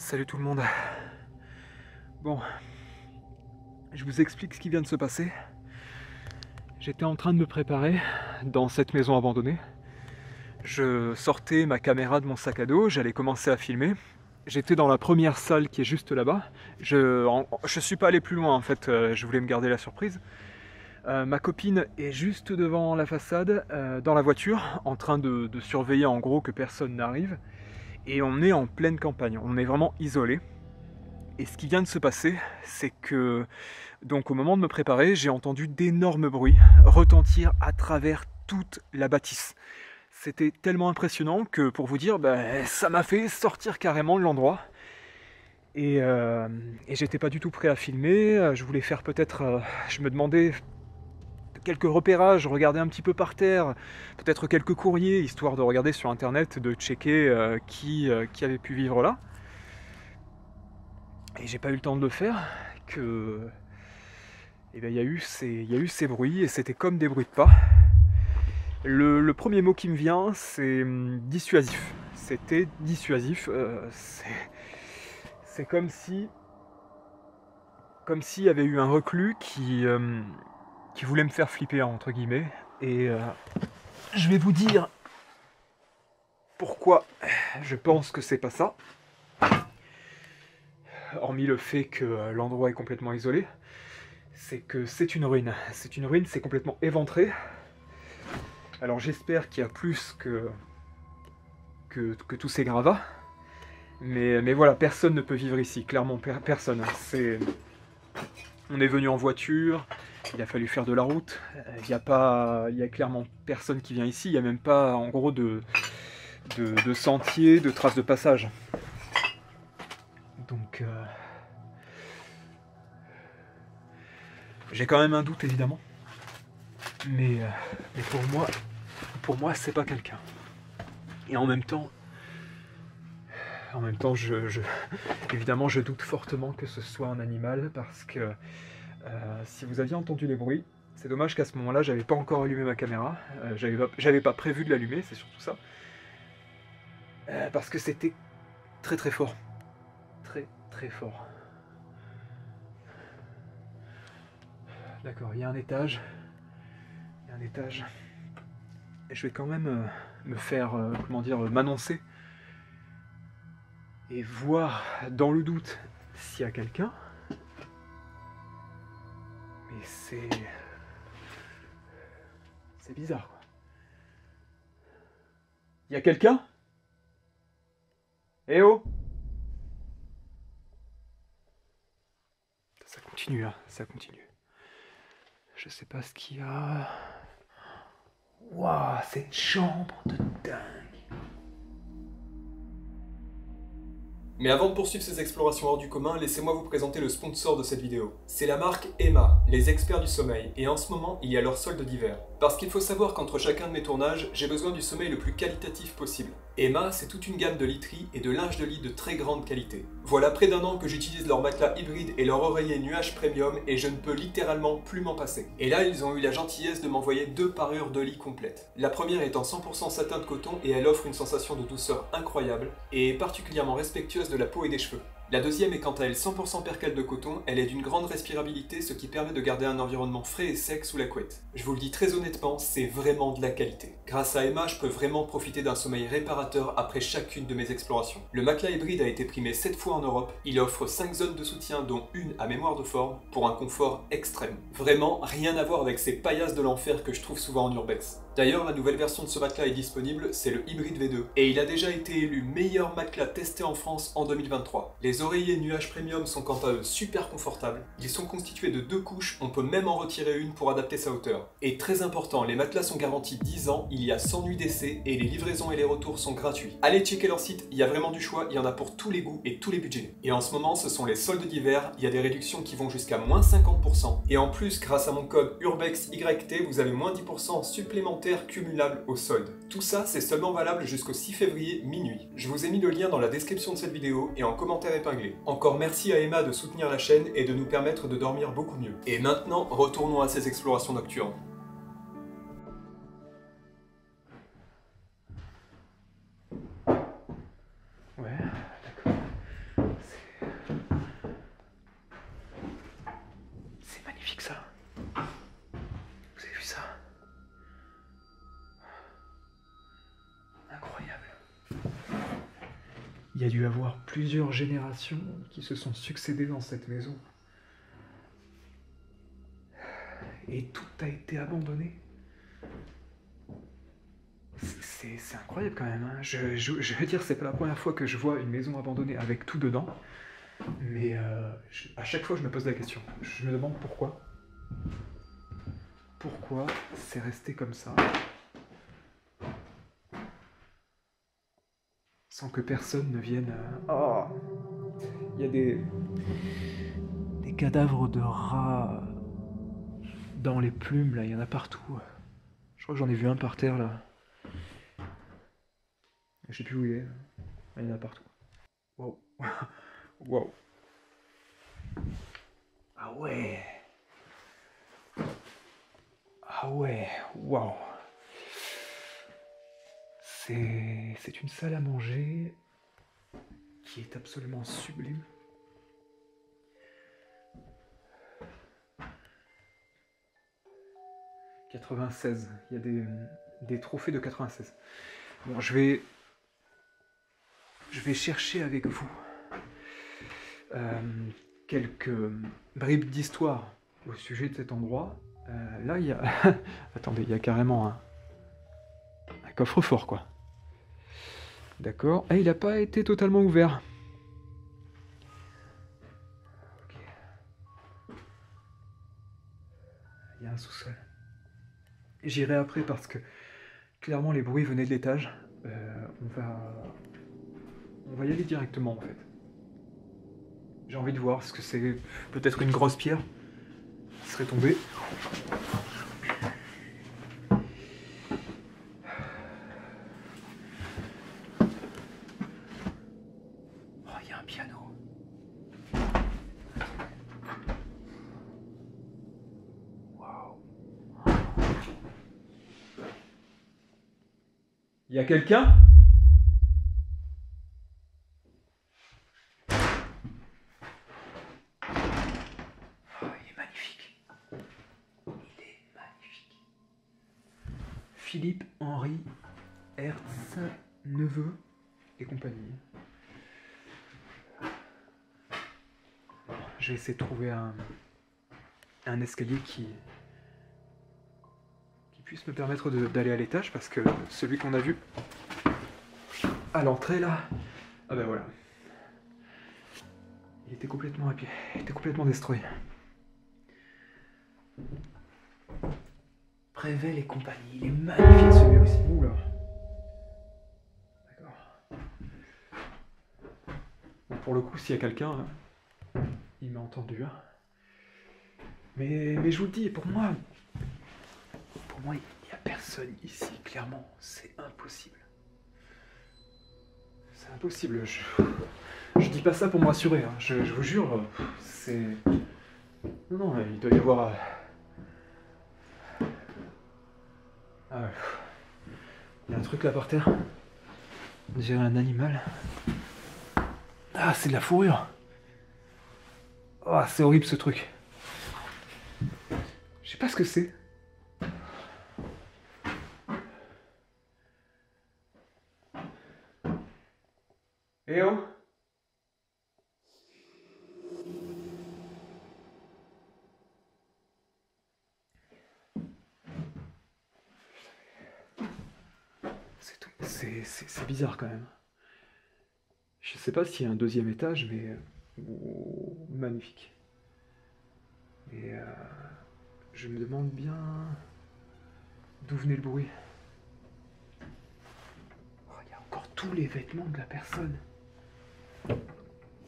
Salut tout le monde. Bon, je vous explique ce qui vient de se passer. J'étais en train de me préparer dans cette maison abandonnée. Je sortais ma caméra de mon sac à dos, j'allais commencer à filmer. J'étais dans la première salle qui est juste là-bas. Je suis pas allé plus loin en fait, je voulais me garder la surprise. Ma copine est juste devant la façade, dans la voiture, en train de surveiller en gros que personne n'arrive. Et on est en pleine campagne, on est vraiment isolé. Et ce qui vient de se passer, c'est que, donc au moment de me préparer, j'ai entendu d'énormes bruits retentir à travers toute la bâtisse. C'était tellement impressionnant que, pour vous dire, ça m'a fait sortir carrément de l'endroit. Et j'étais pas du tout prêt à filmer. Je voulais faire peut-être, je me demandais quelques repérages, regarder un petit peu par terre, peut-être quelques courriers, histoire de regarder sur internet, de checker qui avait pu vivre là. Et j'ai pas eu le temps de le faire, que il y a eu ces bruits, et c'était comme des bruits de pas. Le premier mot qui me vient, c'est dissuasif. C'était dissuasif. C'est comme s'il y avait eu un reclus qui voulait me faire flipper, entre guillemets. Et je vais vous dire pourquoi je pense que c'est pas ça. Hormis le fait que l'endroit est complètement isolé, c'est que c'est une ruine. C'est une ruine, c'est complètement éventré. Alors j'espère qu'il y a plus que tous ces gravats. Mais voilà, personne ne peut vivre ici, clairement personne. On est venu en voiture, il a fallu faire de la route. Il y a clairement personne qui vient ici, il n'y a même pas en gros de sentier, de traces de passage. Donc j'ai quand même un doute évidemment. Mais pour moi c'est pas quelqu'un. Et en même temps, évidemment, je doute fortement que ce soit un animal, parce que si vous aviez entendu les bruits, c'est dommage qu'à ce moment-là, j'avais pas encore allumé ma caméra, j'avais pas prévu de l'allumer, c'est surtout ça, parce que c'était très très fort, très très fort. D'accord, il y a un étage, et je vais quand même me faire, comment dire, m'annoncer, et voir dans le doute s'il y a quelqu'un. Mais c'est bizarre, quoi. Il y a quelqu'un? Eh oh! Ça continue, hein, ça continue. Je sais pas ce qu'il y a. Waouh, cette chambre de dingue! Mais avant de poursuivre ces explorations hors du commun, laissez-moi vous présenter le sponsor de cette vidéo. C'est la marque Emma, les experts du sommeil, et en ce moment, il y a leur solde d'hiver. Parce qu'il faut savoir qu'entre chacun de mes tournages, j'ai besoin du sommeil le plus qualitatif possible. Emma, c'est toute une gamme de literie et de linge de lit de très grande qualité. Voilà près d'un an que j'utilise leur matelas hybride et leur oreiller nuage premium, et je ne peux littéralement plus m'en passer. Et là, ils ont eu la gentillesse de m'envoyer 2 parures de lit complètes. La première est en 100% satin de coton, et elle offre une sensation de douceur incroyable, et est particulièrement respectueuse de la peau et des cheveux. La deuxième est quant à elle 100% percale de coton, elle est d'une grande respirabilité, ce qui permet de garder un environnement frais et sec sous la couette. Je vous le dis très honnêtement, c'est vraiment de la qualité. Grâce à Emma, je peux vraiment profiter d'un sommeil réparateur après chacune de mes explorations. Le matelas hybride a été primé 7 fois en Europe, il offre 5 zones de soutien dont une à mémoire de forme, pour un confort extrême. Vraiment, rien à voir avec ces paillasses de l'enfer que je trouve souvent en urbex. D'ailleurs, la nouvelle version de ce matelas est disponible, c'est le Hybrid V2, et il a déjà été élu meilleur matelas testé en France en 2023. Les oreillers nuage premium sont quant à eux super confortables, ils sont constitués de 2 couches, on peut même en retirer une pour adapter sa hauteur. Et très important, les matelas sont garantis 10 ans, il y a 100 nuits d'essai, et les livraisons et les retours sont gratuits. Allez checker leur site, il y a vraiment du choix, il y en a pour tous les goûts et tous les budgets. Et en ce moment, ce sont les soldes d'hiver, il y a des réductions qui vont jusqu'à moins 50%, et en plus, grâce à mon code URBEXYT, vous avez moins 10% supplémentaire cumulable au solde. Tout ça, c'est seulement valable jusqu'au 6 février minuit. Je vous ai mis le lien dans la description de cette vidéo et en commentaire épinglé. Encore merci à Emma de soutenir la chaîne et de nous permettre de dormir beaucoup mieux. Et maintenant, retournons à ces explorations nocturnes. Ouais, d'accord. magnifique ça. Vous avez vu ça? Incroyable. Il y a dû avoir plusieurs générations qui se sont succédées dans cette maison. Et tout a été abandonné. C'est incroyable quand même. Hein. Je veux dire, c'est pas la première fois que je vois une maison abandonnée avec tout dedans. Mais à chaque fois, je me pose la question. Je me demande pourquoi. Pourquoi c'est resté comme ça? Sans que personne ne vienne... Oh! Il y a des cadavres de rats dans les plumes, là. Il y en a partout. Je crois que j'en ai vu un par terre, là. Je sais plus où il est. Il y en a partout. Wow. Wow. Ah ouais. Ah ouais. Wow. C'est une salle à manger qui est absolument sublime. « 96. Il y a des trophées de 96. Bon, je vais chercher avec vous quelques bribes d'histoire au sujet de cet endroit. Là, il y a... Attendez, il y a carrément un coffre-fort, quoi. D'accord. Ah, il n'a pas été totalement ouvert. Okay. Il y a un sous-sol. J'irai après parce que clairement les bruits venaient de l'étage. On va y aller directement en fait. J'ai envie de voir ce que c'est. Peut-être une grosse pierre qui serait tombée. Oh, il y a un piano. Waouh. Il y a quelqu'un ? Philippe Henri Hertz, neveu et compagnie. Je vais essayer de trouver un escalier qui puisse me permettre d'aller à l'étage parce que celui qu'on a vu à l'entrée là, ah ben voilà, il était complètement destroy. Prével et compagnie, il est magnifique ce mur ici. Oula. D'accord. Bon, pour le coup, s'il y a quelqu'un, il m'a entendu. Hein. Mais je vous le dis, pour moi, il n'y a personne ici, clairement. C'est impossible. C'est impossible. Je dis pas ça pour me rassurer. Hein. Je vous jure, c'est... Non, il doit y avoir... Ah ouais. Il y a un truc là par terre. On dirait un animal. Ah, c'est de la fourrure. Oh, c'est horrible ce truc. Je sais pas ce que c'est. Eh oh! C'est bizarre quand même. Je sais pas s'il y a un deuxième étage, mais... Oh, magnifique. Et je me demande bien d'où venait le bruit. Oh, il y a encore tous les vêtements de la personne.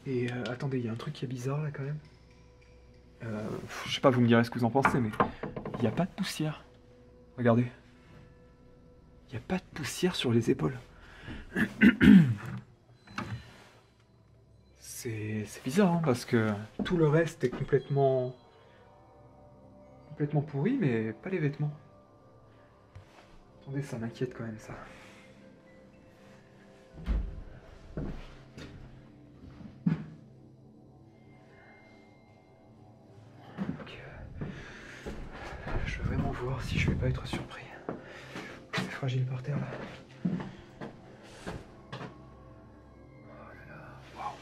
Et attendez, il y a un truc qui est bizarre là quand même. Je sais pas, vous me direz ce que vous en pensez, mais il n'y a pas de poussière. Regardez. Il n'y a pas de poussière sur les épaules. C'est bizarre, hein, parce que tout le reste est complètement pourri, mais pas les vêtements. Attendez, ça m'inquiète quand même, ça. Ok. Je veux vraiment voir si je vais pas être surpris. C'est fragile par terre là. Oh là là, waouh.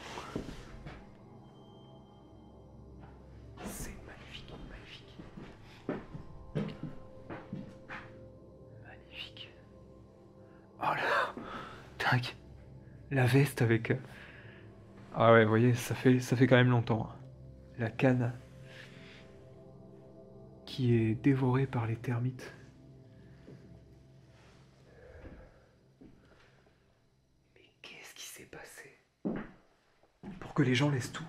C'est magnifique, magnifique. Magnifique. Oh là, dingue. La veste avec... Ah ouais, vous voyez, ça fait quand même longtemps. La canne qui est dévorée par les termites. Mais qu'est-ce qui s'est passé pour que les gens laissent tout?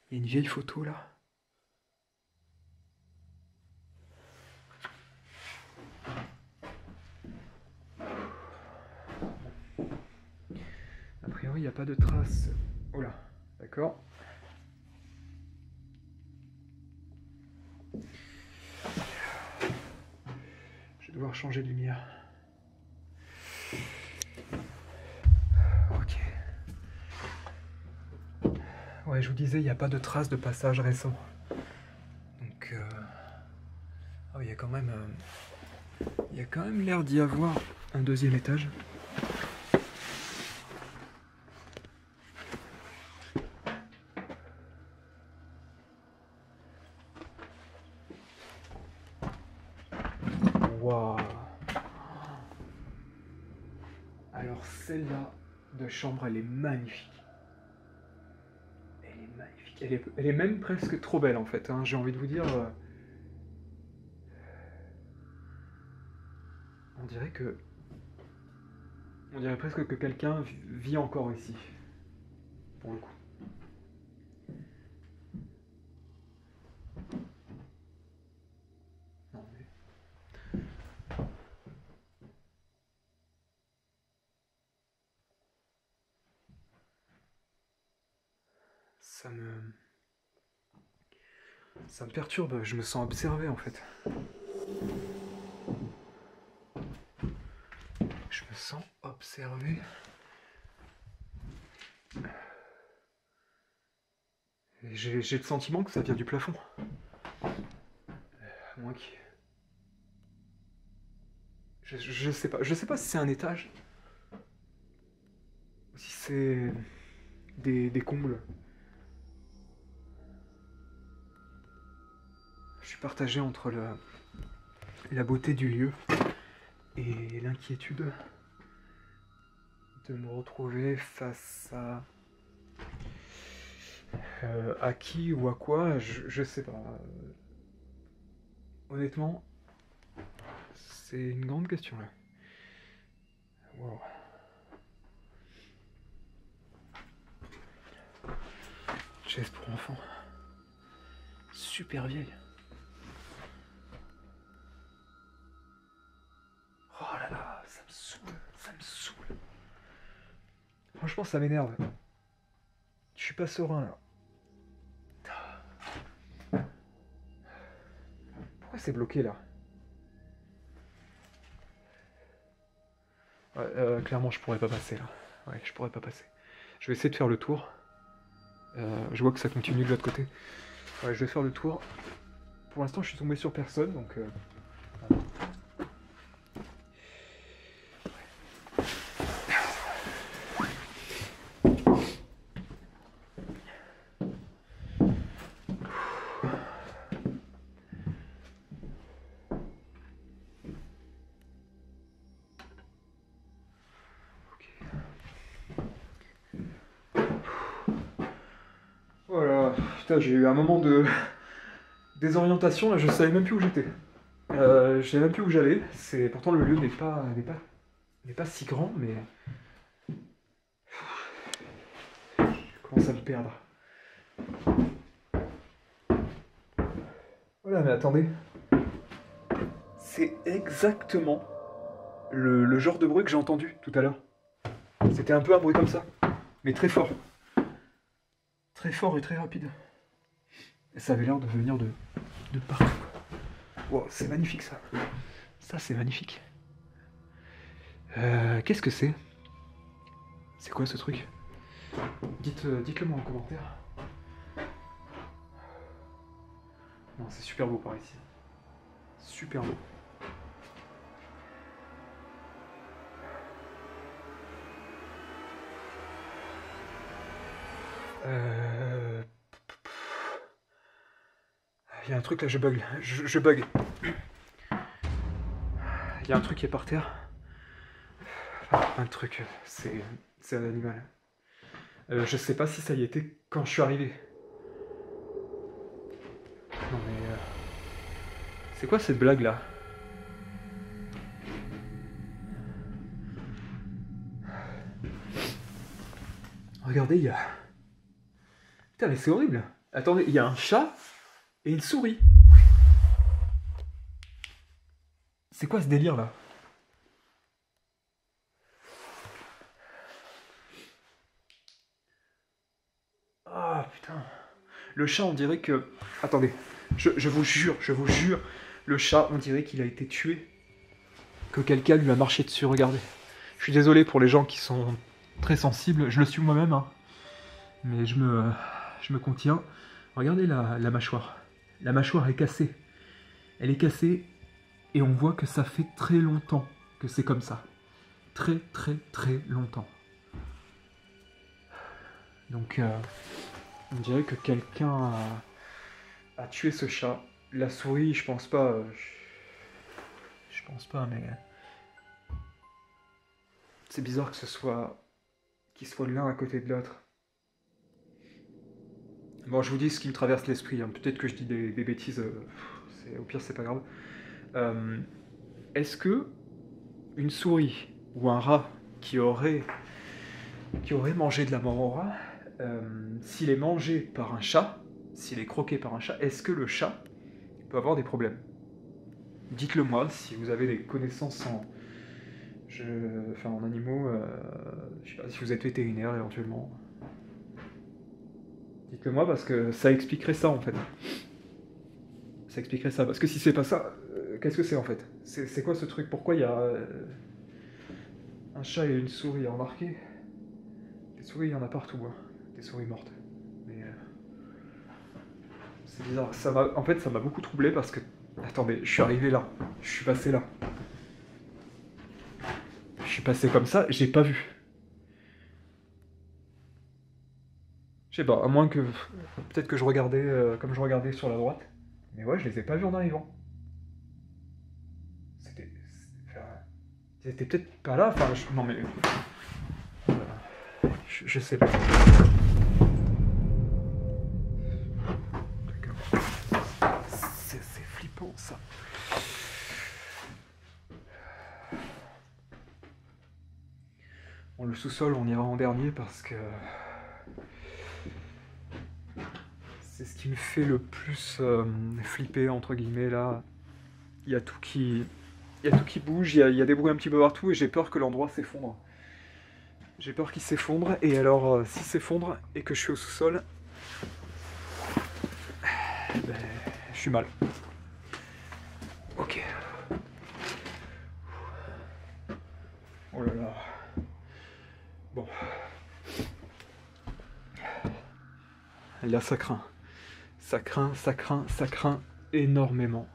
Il y a une vieille photo là. A priori, il n'y a pas de traces. Oh là, d'accord. Je vais devoir changer de lumière. Ok. Ouais, je vous disais, il n'y a pas de traces de passage récent. Donc, oh, il y a quand même l'air d'y avoir un deuxième étage. Waouh. Alors celle-là de chambre, elle est magnifique. Elle est magnifique. Elle est même presque trop belle en fait, hein. J'ai envie de vous dire... On dirait presque que quelqu'un vit encore ici. Pour le coup. Non mais... Ça me perturbe, je me sens observé en fait. Je me sens observé. Et j'ai le sentiment que ça vient du plafond. À moins qu'il... Je sais pas. Je sais pas si c'est un étage. Ou si c'est des combles. Je suis partagé entre la beauté du lieu et l'inquiétude de me retrouver face à qui ou à quoi, je sais pas. Honnêtement, c'est une grande question là. Wow. Chaise pour enfants. Super vieille. Oh là là, ça me saoule, ça me saoule. Franchement, ça m'énerve. Je suis pas serein là. Pourquoi c'est bloqué là? Ouais, clairement, je pourrais pas passer là. Ouais, je pourrais pas passer. Je vais essayer de faire le tour. Je vois que ça continue de l'autre côté. Ouais, je vais faire le tour. Pour l'instant, je suis tombé sur personne, donc... Voilà, putain, j'ai eu un moment de désorientation, là, je savais même plus où j'étais. Je savais même plus où j'allais. Pourtant le lieu n'est pas si grand, mais... Je commence à me perdre. Voilà, mais attendez. C'est exactement le genre de bruit que j'ai entendu tout à l'heure. C'était un peu un bruit comme ça, mais très fort. Très fort et très rapide. Et ça avait l'air de venir de partout. Wow, c'est magnifique ça. Ça, c'est magnifique. Qu'est-ce que c'est? C'est quoi ce truc? Dites-le moi en commentaire. Non, c'est super beau par ici. Super beau. Il y a un truc là, je bug. Je bug. Il y a un truc qui est par terre. Un truc, c'est un animal. Je sais pas si ça y était quand je suis arrivé. Non mais... c'est quoi cette blague là? Regardez, il y a... Putain mais c'est horrible. Attendez, il y a un chat et une souris. C'est quoi ce délire là? Ah putain. Le chat on dirait que... Attendez, je vous jure, le chat on dirait qu'il a été tué. Que quelqu'un lui a marché dessus, regardez. Je suis désolé pour les gens qui sont très sensibles, je le suis moi-même, hein. Mais je me contiens. Regardez la mâchoire. La mâchoire est cassée. Elle est cassée et on voit que ça fait très longtemps que c'est comme ça. Très longtemps. Donc on dirait que quelqu'un a tué ce chat. La souris, je pense pas. Je pense pas, mais... C'est bizarre que ce soit... qu'ils soient l'un à côté de l'autre. Bon, je vous dis ce qui me traverse l'esprit, hein. Peut-être que je dis des bêtises, au pire c'est pas grave. Est-ce que une souris ou un rat qui aurait mangé de la mort au rat, s'il est mangé par un chat, s'il est croqué par un chat, est-ce que le chat peut avoir des problèmes? Dites-le moi si vous avez des connaissances en animaux, je sais pas si vous êtes vétérinaire éventuellement. Dites-le moi parce que ça expliquerait ça en fait. Ça expliquerait ça. Parce que si c'est pas ça, qu'est-ce que c'est en fait? C'est quoi ce truc? Pourquoi il y a un chat et une souris remarquez? Des souris, il y en a partout, hein. Des souris mortes. Mais c'est bizarre. En fait, ça m'a beaucoup troublé parce que... Attendez, je suis arrivé là. Je suis passé là. Je suis passé comme ça, j'ai pas vu. Je sais pas, à moins que... Peut-être que je regardais comme je regardais sur la droite. Mais ouais, je les ai pas vus en arrivant. C'était... Ils étaient peut-être pas là, enfin... Non mais... Je sais pas. C'est flippant ça. Bon, le sous-sol, on ira en dernier parce que... c'est ce qui me fait le plus flipper, entre guillemets, là. Il y a tout qui bouge, il y a des bruits un petit peu partout et j'ai peur que l'endroit s'effondre. J'ai peur qu'il s'effondre, et alors s'il s'effondre et que je suis au sous-sol, ben, je suis mal. Ok. Oh là là. Bon. Là ça craint. Ça craint énormément.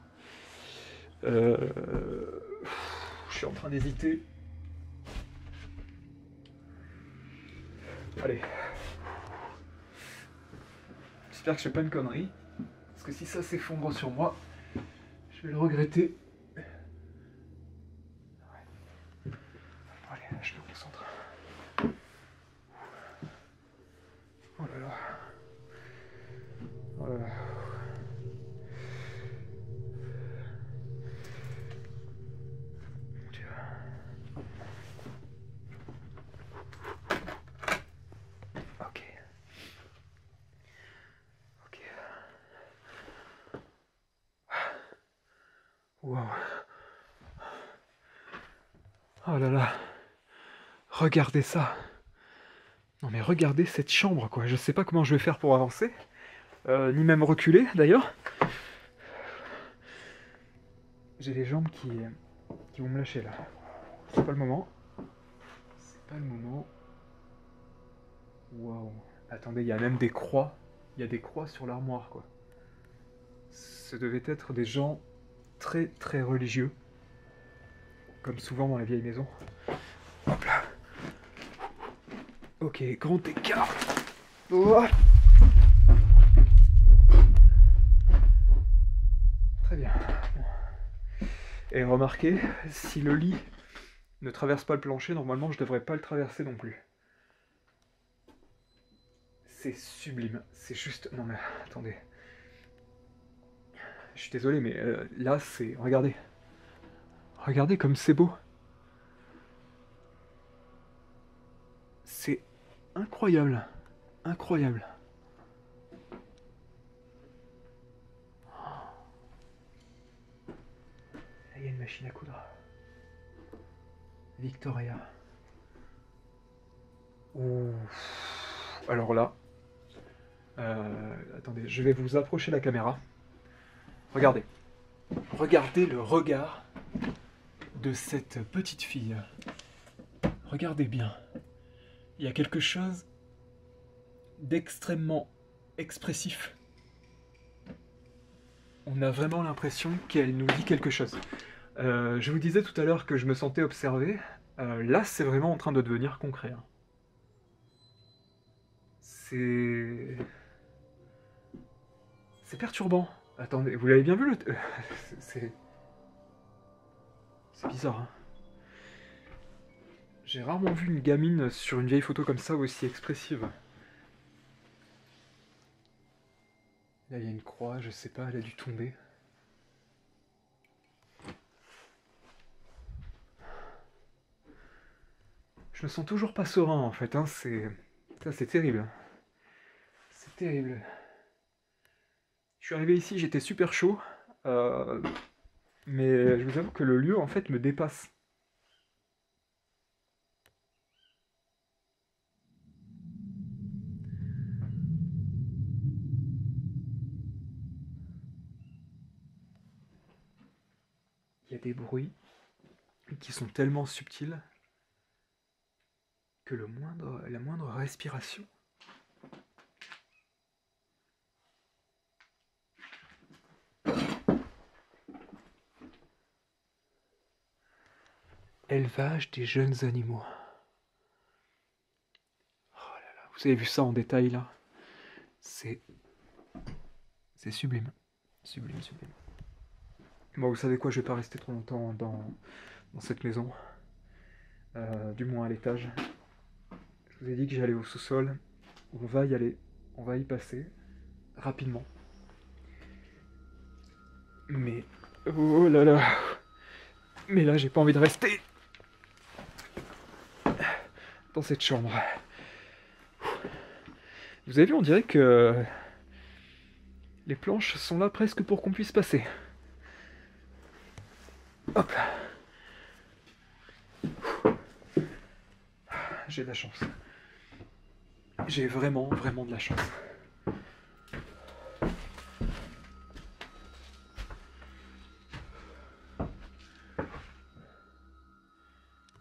Je suis en train d'hésiter. Allez. J'espère que je fais pas une connerie. Parce que si ça s'effondre sur moi, je vais le regretter. Allez, je me concentre. Oh là là. Oh là là. Mon Dieu. Ok. Ok. Wow. Oh là là. Regardez ça. Non mais regardez cette chambre quoi. Je sais pas comment je vais faire pour avancer. Ni même reculer d'ailleurs. J'ai les jambes qui vont me lâcher là. C'est pas le moment. C'est pas le moment. Waouh. Attendez, il y a même des croix. Il y a des croix sur l'armoire quoi. Ce devaient être des gens très très religieux, comme souvent dans les vieilles maisons. Hop là. Ok, grand écart. Oh. Très bien. Et remarquez, si le lit ne traverse pas le plancher, normalement je devrais pas le traverser non plus. C'est sublime, c'est juste... Non mais attendez. Je suis désolé, mais là c'est... Regardez. Regardez comme c'est beau. C'est incroyable. Incroyable. Là, il y a une machine à coudre. Victoria. Ouh. Alors là... attendez, je vais vous approcher la caméra. Regardez. Regardez le regard de cette petite fille. Regardez bien. Il y a quelque chose d'extrêmement expressif. On a vraiment l'impression qu'elle nous dit quelque chose. Je vous disais tout à l'heure que je me sentais observé. Là, c'est vraiment en train de devenir concret. Hein. C'est perturbant. Attendez, vous l'avez bien vu le... c'est bizarre. Hein. J'ai rarement vu une gamine sur une vieille photo comme ça aussi expressive. Là, il y a une croix, je sais pas, elle a dû tomber. Je me sens toujours pas serein en fait, hein. Ça c'est terrible. C'est terrible. Je suis arrivé ici, j'étais super chaud. Mais je vous avoue que le lieu en fait me dépasse. Il y a des bruits qui sont tellement subtils que la moindre respiration. Élevage des jeunes animaux. Oh là là, vous avez vu ça en détail là? C'est sublime. Sublime, sublime. Bon, vous savez quoi, je vais pas rester trop longtemps dans cette maison. Du moins à l'étage. Je vous ai dit que j'allais au sous-sol. On va y aller. On va y passer. Rapidement. Mais... Oh là là. Mais là, j'ai pas envie de rester dans cette chambre. Vous avez vu, on dirait que... les planches sont là presque pour qu'on puisse passer. Hop. J'ai de la chance. J'ai vraiment, vraiment de la chance.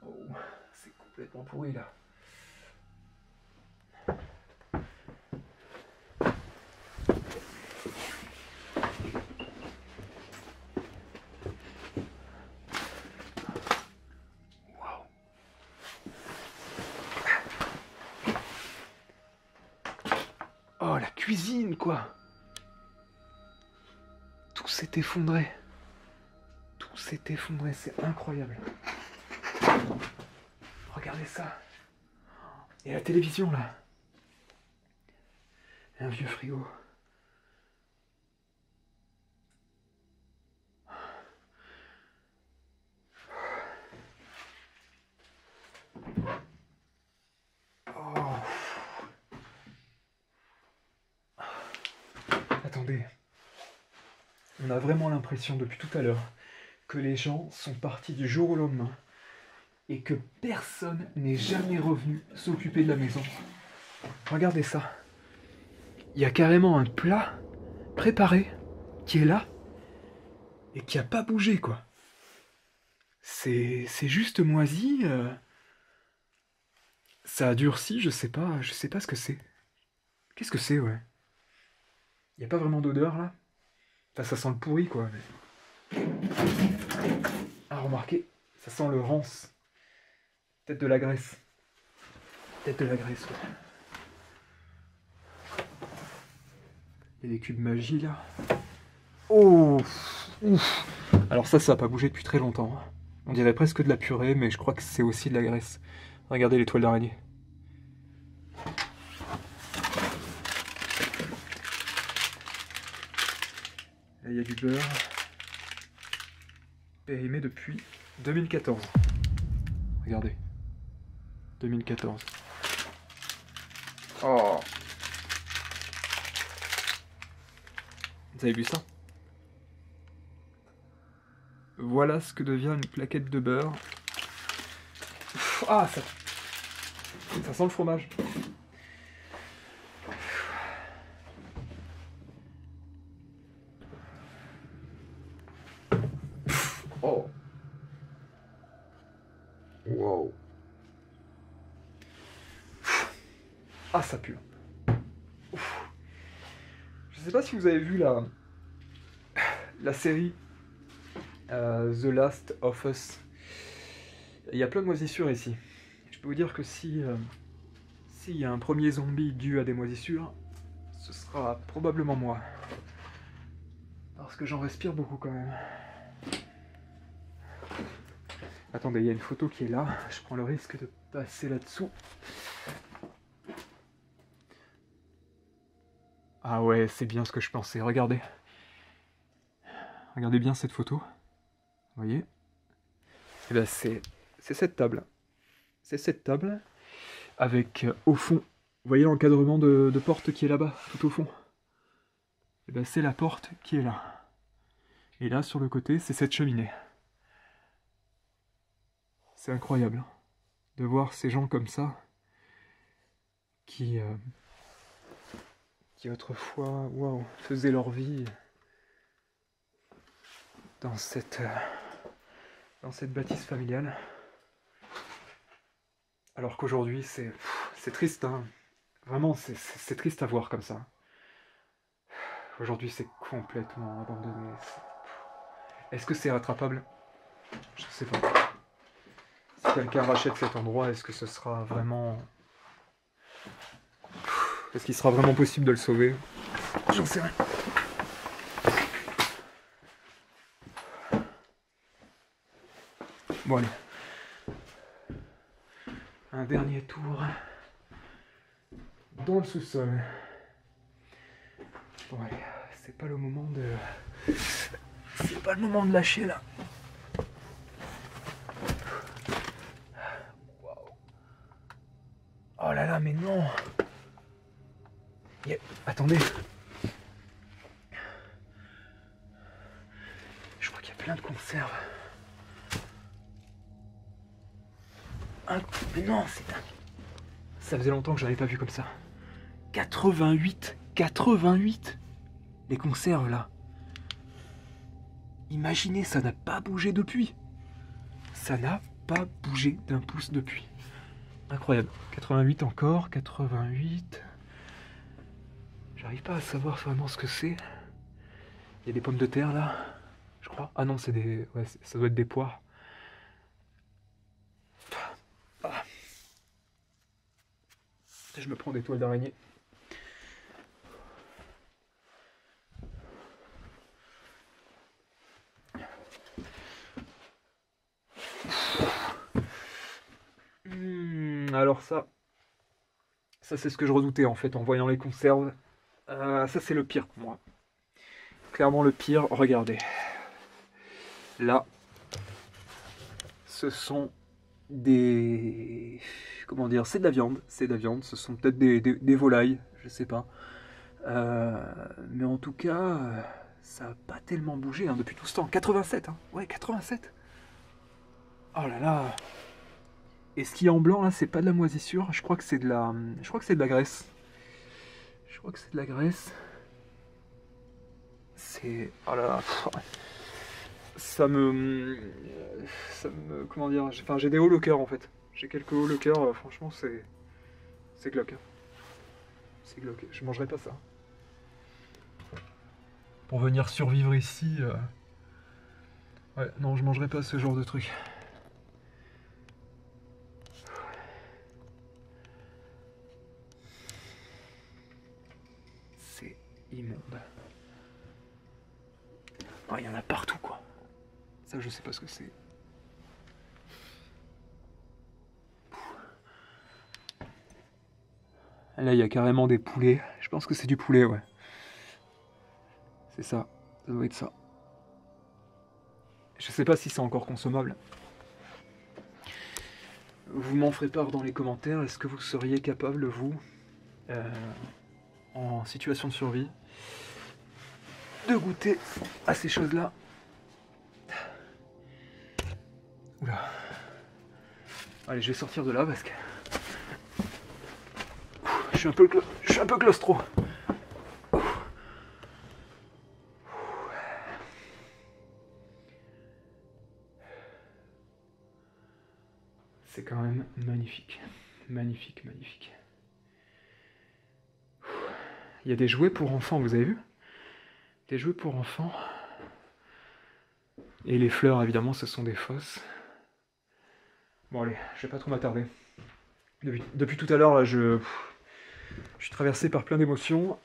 Oh, c'est complètement pourri là. Oh, la cuisine, quoi. Tout s'est effondré. Tout s'est effondré, c'est incroyable. Regardez ça. Et la télévision, là. Et un vieux frigo. Oh. Attendez. On a vraiment l'impression depuis tout à l'heure que les gens sont partis du jour au lendemain et que personne n'est jamais revenu s'occuper de la maison. Regardez ça. Il y a carrément un plat préparé qui est là et qui a pas bougé, quoi. C'est juste moisi. Ça a durci, je sais pas ce que c'est. Qu'est-ce que c'est, ouais? Il n'y a pas vraiment d'odeur là. Enfin, ça sent le pourri, quoi. Mais... Ah, remarquez, ça sent le rance. Peut-être de la graisse. Peut-être de la graisse, ouais. Il y a des cubes magie, là. Oh, ouf. Alors ça n'a pas bougé depuis très longtemps. On dirait presque de la purée, mais je crois que c'est aussi de la graisse. Regardez les toiles d'araignée. Là, il y a du beurre. Périmé depuis 2014. Regardez. 2014. Oh. Vous avez vu ça? Voilà ce que devient une plaquette de beurre. Ah, ça sent le fromage. Oh. Wow. Ah, ça pue. Je sais pas si vous avez vu la série The Last of Us. Il y a plein de moisissures ici. Je peux vous dire que s'il y a un premier zombie dû à des moisissures, ce sera probablement moi. Parce que j'en respire beaucoup quand même. Attendez, il y a une photo qui est là. Je prends le risque de passer là-dessous. Ah ouais, c'est bien ce que je pensais. Regardez. Regardez bien cette photo. Vous voyez? Et ben c'est cette table. C'est cette table avec au fond, vous voyez l'encadrement de porte qui est là-bas, tout au fond. Et ben c'est la porte qui est là. Et là sur le côté, c'est cette cheminée. C'est incroyable de voir ces gens comme ça qui autrefois, waouh, faisaient leur vie dans cette bâtisse familiale. Alors qu'aujourd'hui, c'est triste, hein. Vraiment, c'est triste à voir comme ça. Aujourd'hui, c'est complètement abandonné. Est-ce que c'est rattrapable? Je sais pas. Si quelqu'un rachète cet endroit, est-ce que ce sera vraiment... Est-ce qu'il sera vraiment possible de le sauver? J'en sais rien. Bon, allez. Un dernier tour dans le sous-sol. Bon, allez. C'est pas le moment de... C'est pas le moment de lâcher, là. Wow. Oh là là, mais non. Attendez. Je crois qu'il y a plein de conserves. Mais non, c'est dingue. Ça faisait longtemps que j'en avais pas vu comme ça. 88. Les conserves, là. Imaginez, ça n'a pas bougé depuis. Ça n'a pas bougé d'un pouce depuis. Incroyable. 88 encore, 88... J'arrive pas à savoir vraiment ce que c'est. Il y a des pommes de terre là, je crois. Ah non, c'est des... Ouais, ça doit être des poires. Ah. Je me prends des toiles d'araignée. Alors ça c'est ce que je redoutais en fait en voyant les conserves. Ça c'est le pire pour moi. Clairement le pire, regardez. Là, ce sont des... Comment dire? C'est de la viande, ce sont peut-être des volailles, je sais pas. Mais en tout cas, ça n'a pas tellement bougé hein, depuis tout ce temps. 87, hein. Ouais, 87. Oh là là. Et ce qui est en blanc là, c'est pas de la moisissure, je crois que c'est de la... Je crois que c'est de la graisse. Je crois que c'est de la graisse. C'est... Oh là là. Ça me... Comment dire? Enfin, j'ai des hauts le cœur en fait. J'ai quelques hauts le cœur, franchement, c'est glauque. C'est glauque. Je mangerai pas ça. pour venir survivre ici. Ouais, non, je mangerai pas ce genre de truc. C'est immonde. Oh, il y en a partout, quoi. Ça, je sais pas ce que c'est. Là, il y a carrément des poulets. Je pense que c'est du poulet, ouais. C'est ça. Ça doit être ça. Je sais pas si c'est encore consommable. Vous m'en ferez part dans les commentaires. Est-ce que vous seriez capable, vous, en situation de survie, de goûter à ces choses-là? Oula. Allez, je vais sortir de là parce que je suis un peu claustro. C'est quand même magnifique. Magnifique, magnifique. Il y a des jouets pour enfants, vous avez vu? Des jouets pour enfants. Et les fleurs, évidemment, ce sont des fosses. Bon, allez, je vais pas trop m'attarder. Depuis tout à l'heure, là, je suis traversé par plein d'émotions.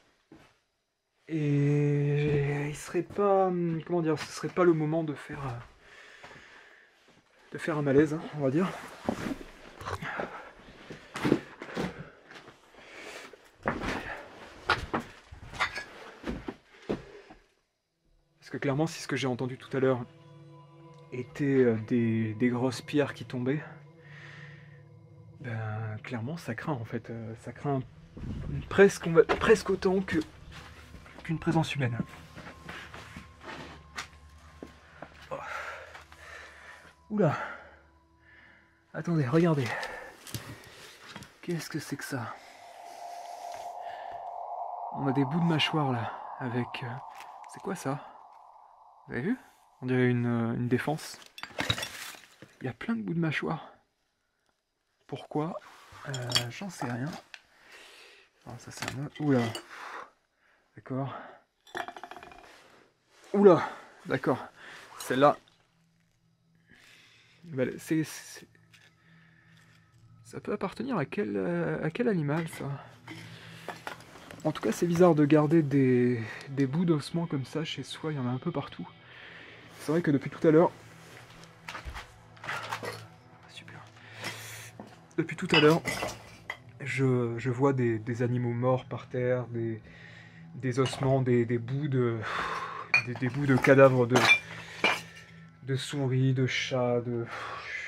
Et il serait pas... Comment dire? Ce serait pas le moment de faire un malaise, hein, on va dire. Parce que clairement, si ce que j'ai entendu tout à l'heure était des grosses pierres qui tombaient, ben clairement ça craint en fait. Ça craint presque autant qu'une présence humaine. Oh. Oula! Attendez, regardez. Qu'est-ce que c'est que ça? On a des bouts de mâchoire là, avec... c'est quoi ça? Vous avez vu? On dirait une défense. Il y a plein de bouts de mâchoire. Pourquoi? J'en sais rien. Alors, ça c'est un... Oula. D'accord. Oula. D'accord. Celle-là... Ça peut appartenir à quel animal, ça? En tout cas, c'est bizarre de garder des bouts d'ossements comme ça chez soi. Il y en a un peu partout. C'est vrai que depuis tout à l'heure... Super. Depuis tout à l'heure, je vois des animaux morts par terre, des ossements, des bouts de cadavres de souris, de chats,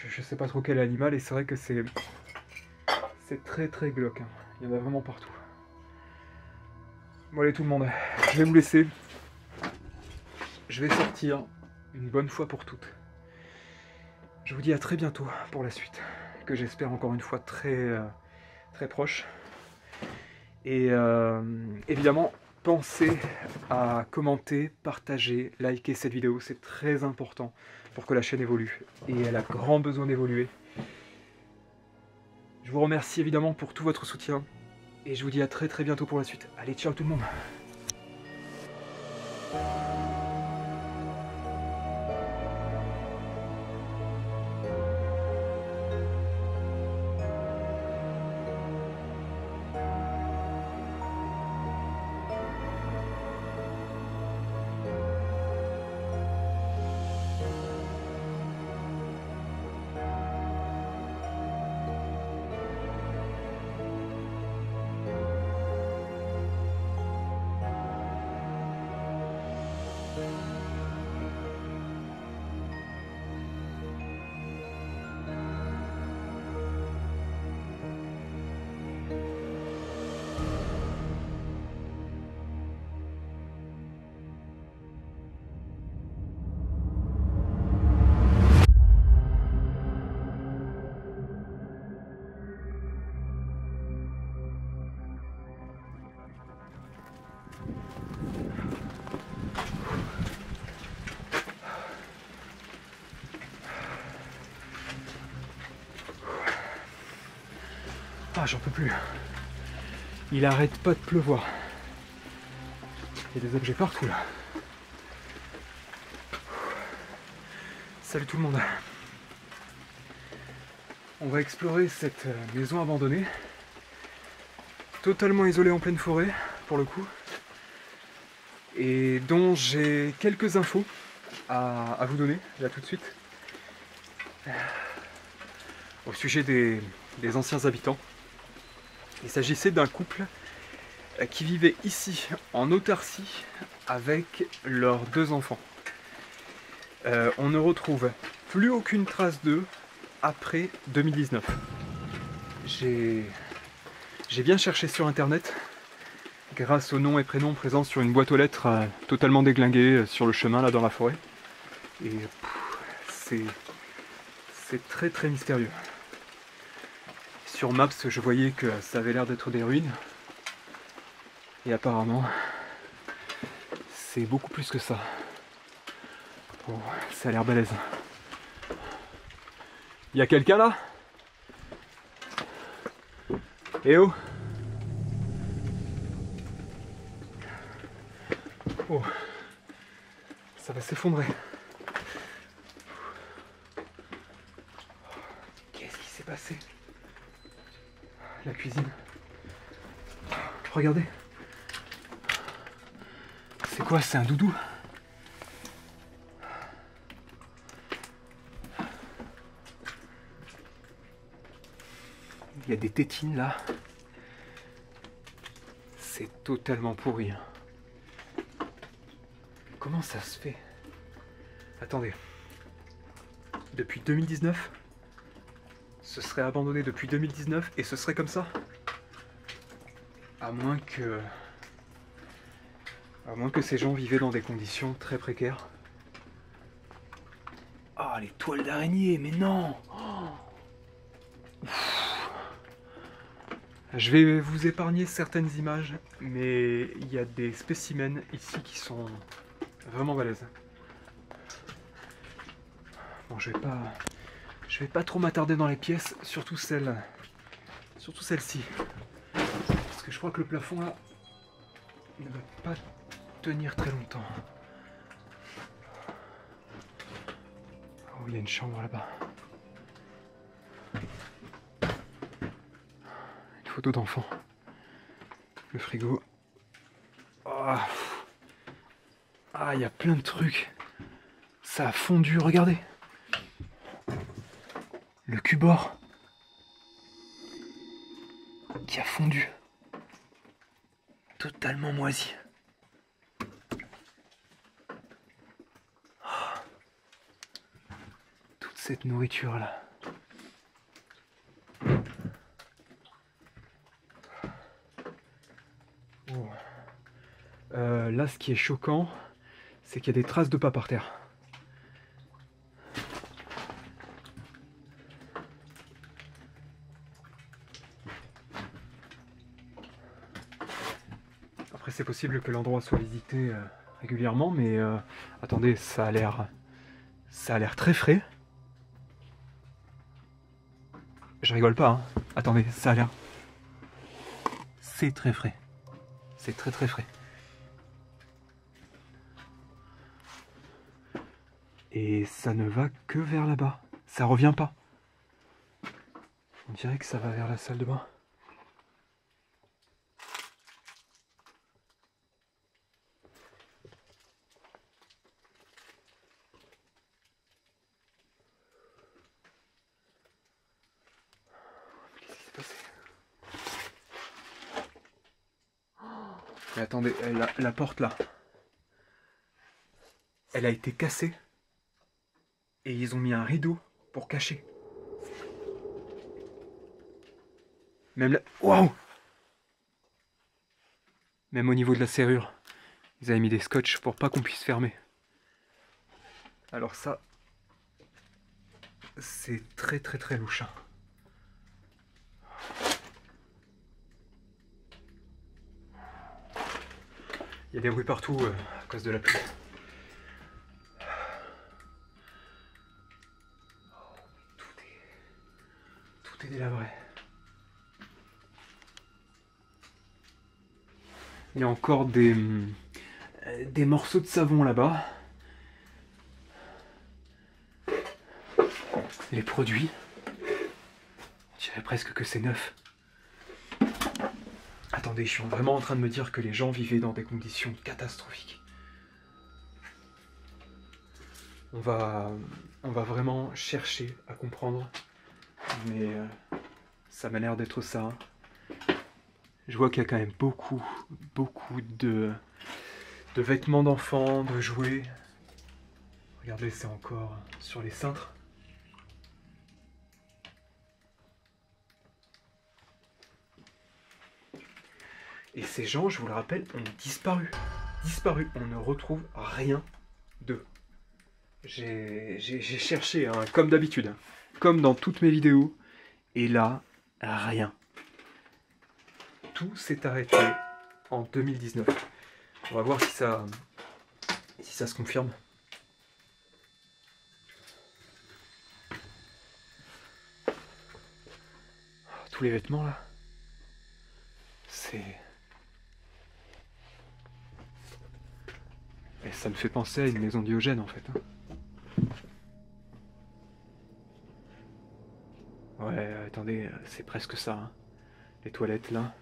je sais pas trop quel animal, et c'est vrai que c'est très très glauque, hein. Il y en a vraiment partout. Bon allez tout le monde, je vais vous laisser. Je vais sortir une bonne fois pour toutes. Je vous dis à très bientôt pour la suite, que j'espère encore une fois très proche. Et évidemment, pensez à commenter, partager, liker cette vidéo, c'est très important pour que la chaîne évolue. Et elle a grand besoin d'évoluer. Je vous remercie évidemment pour tout votre soutien. Et je vous dis à très très bientôt pour la suite. Allez, ciao tout le monde! Ah, j'en peux plus. Il arrête pas de pleuvoir. Il y a des objets partout là. Salut tout le monde. On va explorer cette maison abandonnée, totalement isolée en pleine forêt pour le coup, et dont j'ai quelques infos à vous donner là tout de suite au sujet des anciens habitants. Il s'agissait d'un couple qui vivait ici en autarcie avec leurs 2 enfants. On ne retrouve plus aucune trace d'eux après 2019. J'ai bien cherché sur internet grâce aux noms et prénoms présents sur une boîte aux lettres totalement déglinguée sur le chemin là dans la forêt. Et c'est très très mystérieux. Sur Maps je voyais que ça avait l'air d'être des ruines. Et apparemment c'est beaucoup plus que ça. Oh, ça a l'air balèze. Y a quelqu'un là? Eh oh! Oh, ça va s'effondrer. Qu'est-ce qui s'est passé? La cuisine. Regardez. C'est quoi? C'est un doudou? Il y a des tétines là. C'est totalement pourri. Hein. Comment ça se fait? Attendez. Depuis 2019? Ce serait abandonné depuis 2019 et ce serait comme ça? À moins que ces gens vivaient dans des conditions très précaires. Ah, les toiles d'araignée, mais non! Je vais vous épargner certaines images, mais il y a des spécimens ici qui sont vraiment balèzes. Bon, je vais pas trop m'attarder dans les pièces, surtout celle-ci. Parce que je crois que le plafond là ne va pas tenir très longtemps. Oh, il y a une chambre là-bas. Photo d'enfant. Le frigo. Oh. Ah, il y a plein de trucs. Ça a fondu, regardez. Le cubord qui a fondu. Totalement moisi. Oh. Toute cette nourriture là. Là, ce qui est choquant, c'est qu'il y a des traces de pas par terre. Après, c'est possible que l'endroit soit visité régulièrement, mais attendez, ça a l'air très frais. Je rigole pas, hein. Attendez, ça a l'air... C'est très frais. C'est très très frais. Et ça ne va que vers là-bas. Ça revient pas. On dirait que ça va vers la salle de bain. Qu'est-ce qui s'est passé? Mais attendez, la porte là, elle a été cassée. Et ils ont mis un rideau pour cacher. Même là... Waouh! Même au niveau de la serrure, ils avaient mis des scotch pour pas qu'on puisse fermer. Alors ça, c'est très très très louche. Il y a des bruits partout à cause de la pluie. Tout est délabré. Il y a encore des morceaux de savon là-bas. Les produits, on dirait presque que c'est neuf. Attendez, je suis vraiment en train de me dire que les gens vivaient dans des conditions catastrophiques. On va vraiment chercher à comprendre, mais ça m'a l'air d'être ça. Je vois qu'il y a quand même beaucoup de vêtements d'enfants, de jouets. Regardez, c'est encore sur les cintres. Et ces gens, je vous le rappelle, ont disparu. Disparu. On ne retrouve rien d'eux. J'ai cherché, hein, comme d'habitude, hein, comme dans toutes mes vidéos, et là, rien. Tout s'est arrêté en 2019. On va voir si ça se confirme. Tous les vêtements là, c'est... Et ça me fait penser à une maison Diogène en fait. Hein. Ouais, attendez, c'est presque ça. Hein. Les toilettes là.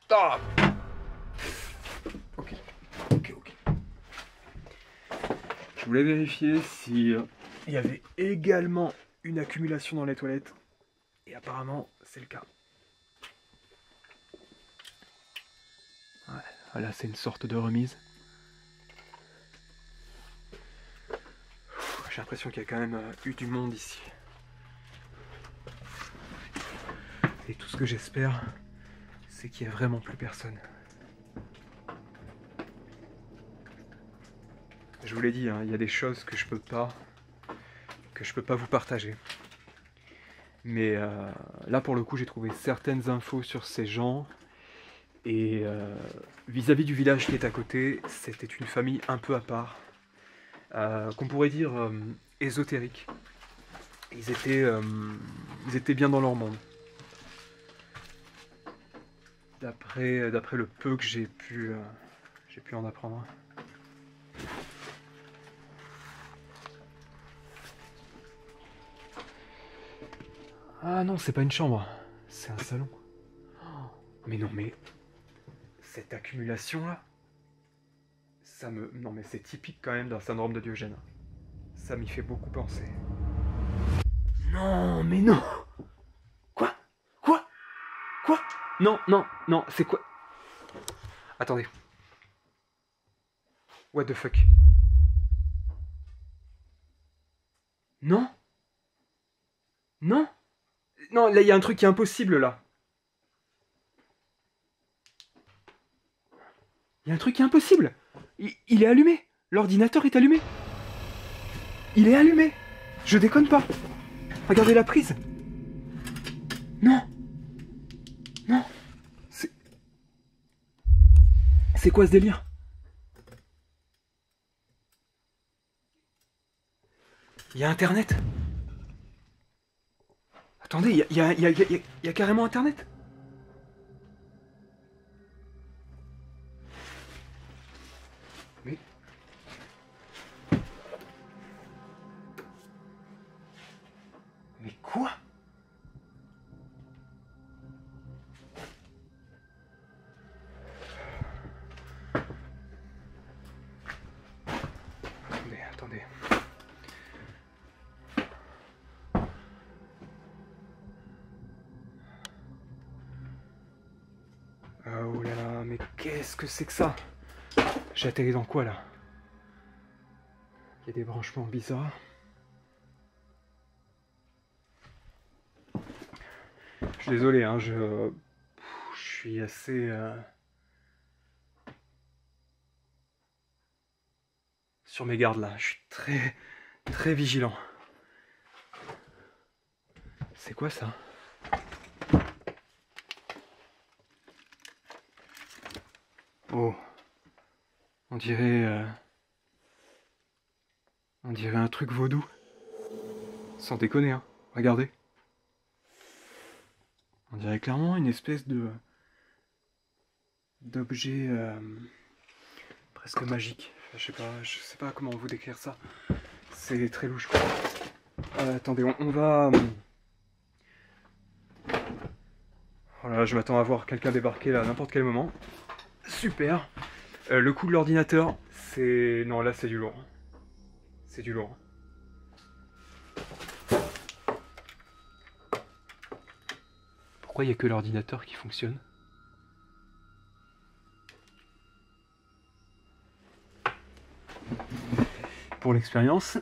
Ah ok. Je voulais vérifier si il y avait également une accumulation dans les toilettes. Et apparemment, c'est le cas. Ouais, là, c'est une sorte de remise. J'ai l'impression qu'il y a quand même eu du monde ici. Et tout ce que j'espère, c'est qu'il n'y a vraiment plus personne. Je vous l'ai dit, hein, il y a des choses que je peux pas vous partager. Mais là, pour le coup, j'ai trouvé certaines infos sur ces gens. Et vis-à-vis du village qui est à côté, c'était une famille un peu à part. Qu'on pourrait dire ésotérique. Ils étaient bien dans leur monde. D'après le peu que j'ai pu en apprendre. Ah non, c'est pas une chambre, c'est un salon. Oh, mais non, mais cette accumulation là, non mais c'est typique quand même d'un syndrome de Diogène. Ça m'y fait beaucoup penser. Non, mais non. Quoi? Non, c'est quoi? Attendez. What the fuck? Non, là, il y a un truc qui est impossible, là. Il y a un truc qui est impossible. Il est allumé. L'ordinateur est allumé. Il est allumé. Je déconne pas. Regardez la prise. Non. C'est quoi ce délire? Il y a Internet. Attendez, il y a carrément Internet. Mais quoi? Attendez. Oh là là, mais qu'est-ce que c'est que ça? J'ai atterri dans quoi là? Il y a des branchements bizarres. Je suis désolé, hein, je suis assez... sur mes gardes là, je suis très vigilant. C'est quoi ça? Oh, on dirait un truc vaudou. Sans déconner, hein. Regardez. On dirait clairement une espèce d'objet presque magique. Je sais pas comment vous décrire ça. c'est très louche. Attendez, on va... Voilà, je m'attends à voir quelqu'un débarquer là à n'importe quel moment. Super. Le coup de l'ordinateur, c'est... Non, là c'est du lourd. C'est du lourd. Pourquoi il n'y a que l'ordinateur qui fonctionne? Pour l'expérience.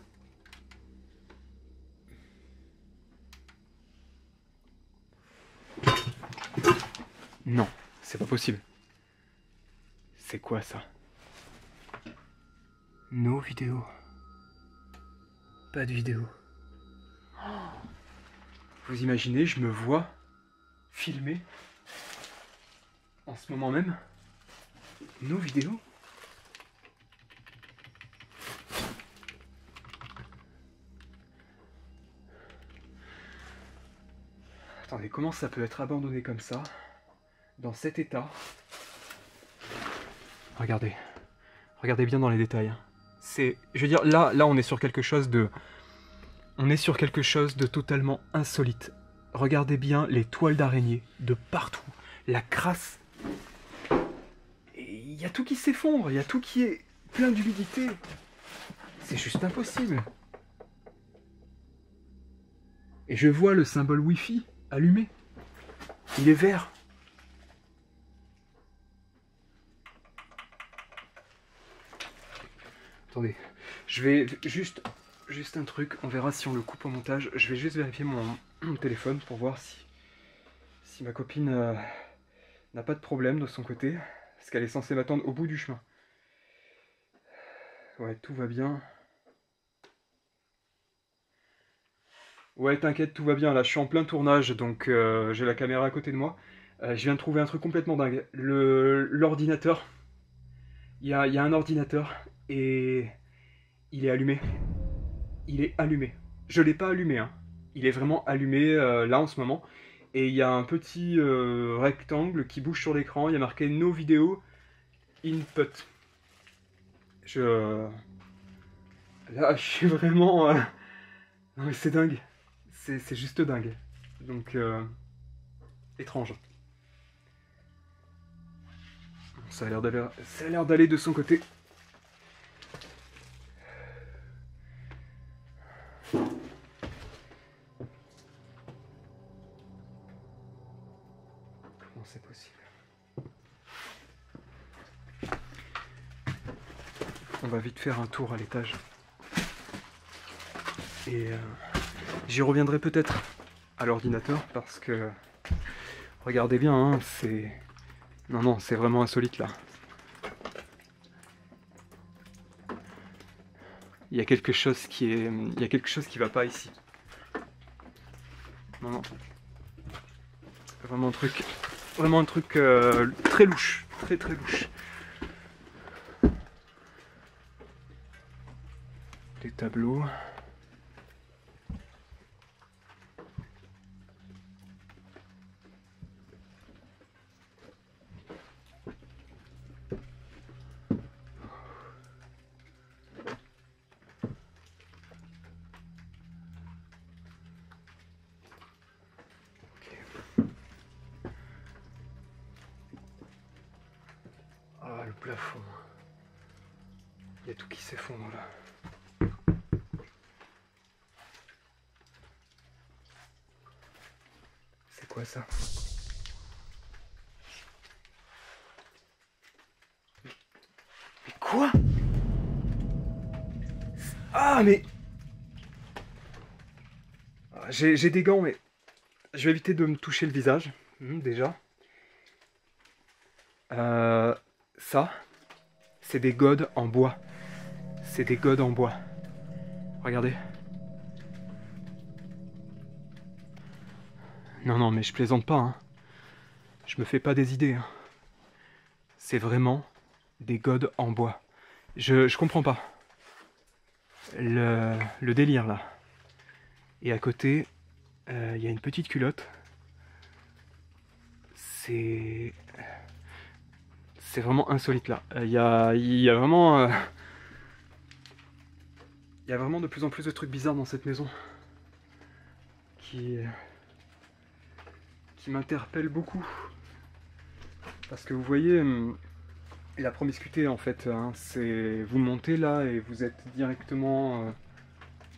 Non, c'est pas possible. C'est quoi ça? Nos vidéos. Pas de vidéo. Vous imaginez, je me vois filmer en ce moment même nos vidéos. Attendez, comment ça peut être abandonné comme ça, dans cet état? Regardez. Regardez bien dans les détails. C'est, je veux dire, là on est sur quelque chose de... On est sur quelque chose de totalement insolite. Regardez bien les toiles d'araignée de partout. La crasse. Il y a tout qui s'effondre, il y a tout qui est plein d'humidité. C'est juste impossible. Et je vois le symbole Wi-Fi allumé. Il est vert. Attendez, je vais juste un truc, on verra si on le coupe au montage. Je vais juste vérifier mon téléphone pour voir si ma copine n'a pas de problème de son côté. Parce qu'elle est censée m'attendre au bout du chemin. Ouais, tout va bien. Ouais, t'inquiète, tout va bien. Là, je suis en plein tournage, donc j'ai la caméra à côté de moi. Je viens de trouver un truc complètement dingue. L'ordinateur. Il y a un ordinateur et il est allumé. Il est allumé. Je l'ai pas allumé, hein. Il est vraiment allumé là en ce moment. Et il y a un petit rectangle qui bouge sur l'écran. Il y a marqué No Video Input. Là, je suis vraiment... Non mais c'est dingue. C'est juste dingue. Donc, étrange. Ça a l'air d'aller de son côté. Comment c'est possible? On va vite faire un tour à l'étage. Et j'y reviendrai peut-être à l'ordinateur parce que... Regardez bien, hein, c'est... Non, c'est vraiment insolite là. Il y a quelque chose qui est... Il y a quelque chose qui va pas ici. Non. Vraiment un truc très louche. Très louche. Des tableaux. Ah, le plafond. Il y a tout qui s'effondre là. C'est quoi ça? Mais quoi? Ah mais... J'ai des gants mais... Je vais éviter de me toucher le visage, déjà. Ça, c'est des godes en bois. C'est des godes en bois. Regardez. Non, mais je plaisante pas, hein. Je me fais pas des idées, hein. C'est vraiment des godes en bois. Je comprends pas. Le délire, là. Et à côté, il y a une petite culotte. C'est vraiment insolite, là. Il y a vraiment... Il y a vraiment de plus en plus de trucs bizarres dans cette maison qui m'interpellent beaucoup. Parce que vous voyez, la promiscuité en fait, hein, c'est vous montez là et vous êtes directement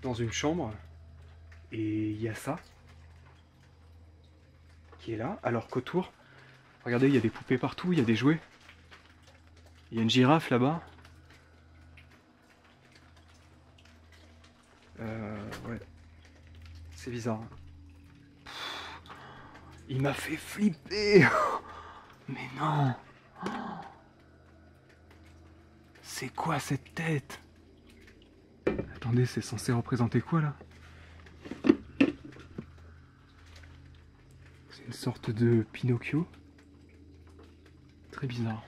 dans une chambre et il y a ça qui est là, alors qu'autour, regardez, il y a des poupées partout, il y a des jouets. Il y a une girafe là-bas. Ouais. C'est bizarre. Il m'a fait flipper. Mais non. C'est quoi cette tête? Attendez, c'est censé représenter quoi là? C'est une sorte de Pinocchio. Très bizarre.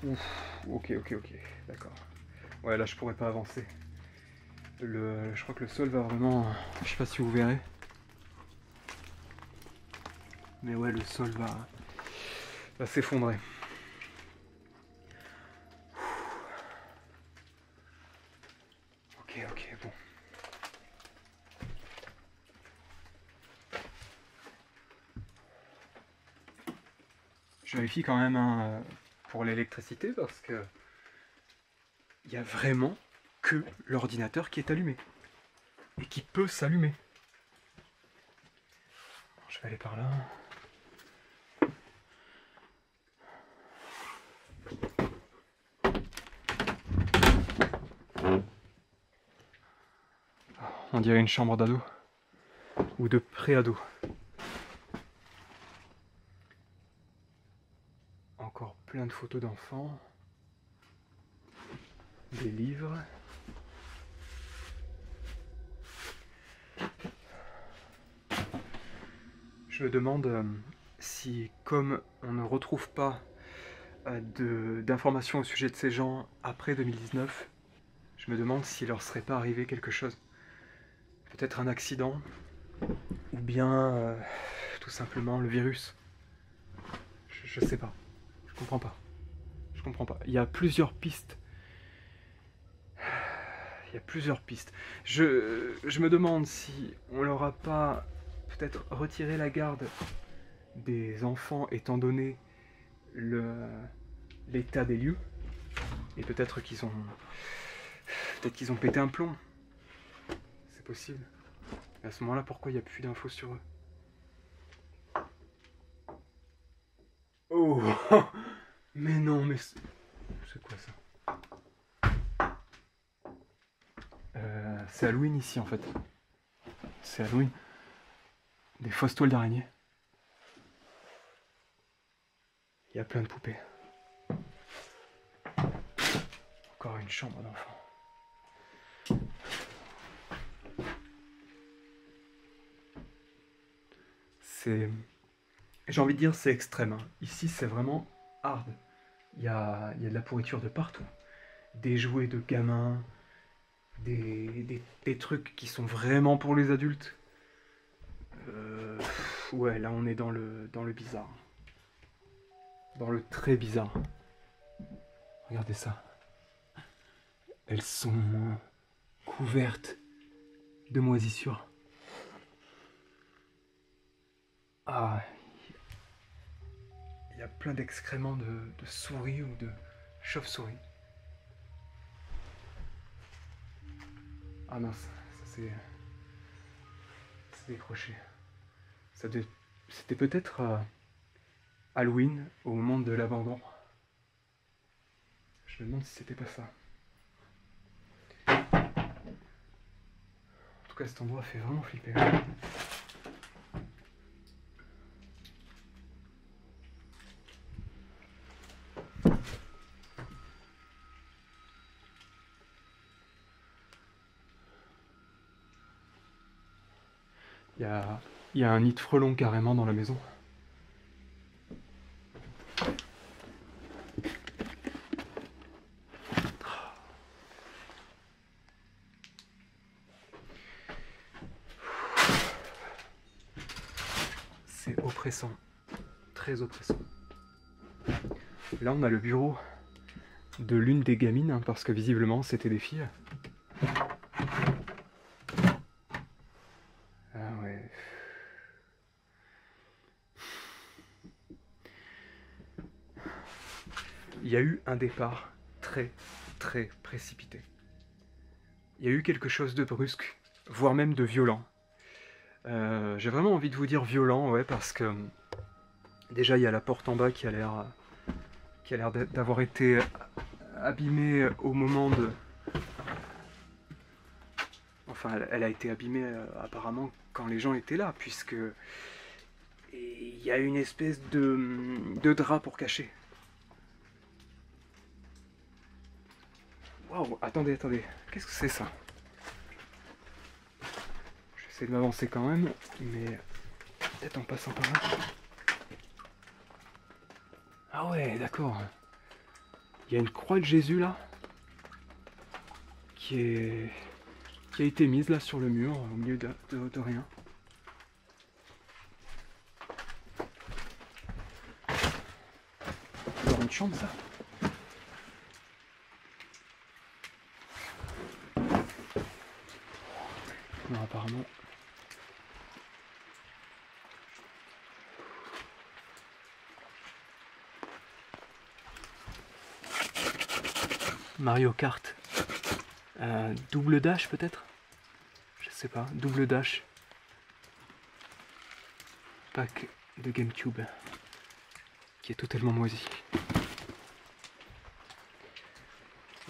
Ouf, ok, d'accord. Ouais, là je pourrais pas avancer. Je crois que le sol va vraiment... Je sais pas si vous verrez. Mais ouais, le sol va s'effondrer. Ok, bon. Je vérifie quand même hein, pour l'électricité parce que il y a vraiment que l'ordinateur qui est allumé et qui peut s'allumer. Je vais aller par là. On dirait une chambre d'ado ou de pré-ado. Encore plein de photos d'enfants, des livres. Je me demande si, comme on ne retrouve pas d'informations au sujet de ces gens après 2019, je me demande s'il leur serait pas arrivé quelque chose. Peut-être un accident, ou bien tout simplement le virus. Je sais pas. Je comprends pas. Je comprends pas. Il y a plusieurs pistes. Il y a plusieurs pistes. Je me demande si on leur a pas peut-être retiré la garde des enfants étant donné l'état des lieux. Et peut-être qu'ils ont pété un plomb. C'est possible. Et à ce moment-là, pourquoi il n'y a plus d'infos sur eux? Oh. Mais non, mais c'est quoi ça? C'est Halloween ici en fait. C'est Halloween. Des fausses toiles d'araignée. Il y a plein de poupées. Encore une chambre d'enfant. J'ai envie de dire c'est extrême. Hein. Ici c'est vraiment hard. Il y a de la pourriture de partout. Des jouets de gamins, des trucs qui sont vraiment pour les adultes. Ouais, là on est dans le bizarre. Dans le très bizarre. Regardez ça. Elles sont couvertes de moisissures. Ah, il y a plein d'excréments de souris ou de chauves-souris. Ah mince, ça c'est décroché. C'était peut-être Halloween au moment de l'abandon. Je me demande si c'était pas ça. En tout cas, cet endroit fait vraiment flipper. Il y a un nid de frelons carrément dans la maison. C'est oppressant, très oppressant. Là, on a le bureau de l'une des gamines, hein, parce que visiblement, c'était des filles. Ah ouais. Il y a eu un départ très, très précipité. Il y a eu quelque chose de brusque, voire même de violent. J'ai vraiment envie de vous dire violent, ouais, parce que déjà, il y a la porte en bas qui a l'air d'avoir été abîmée au moment de... Enfin, elle a été abîmée apparemment quand les gens étaient là, puisque il y a une espèce de drap pour cacher. Waouh, attendez, qu'est-ce que c'est ça? J'essaie de m'avancer quand même, mais peut-être en passant par là. Ah ouais, d'accord. Il y a une croix de Jésus là, qui a été mise là sur le mur, au milieu de rien. C'est dans une chambre ça? Non, apparemment. Mario Kart. Double dash peut-être? Je sais pas, double dash. Pack de GameCube. Qui est totalement moisi.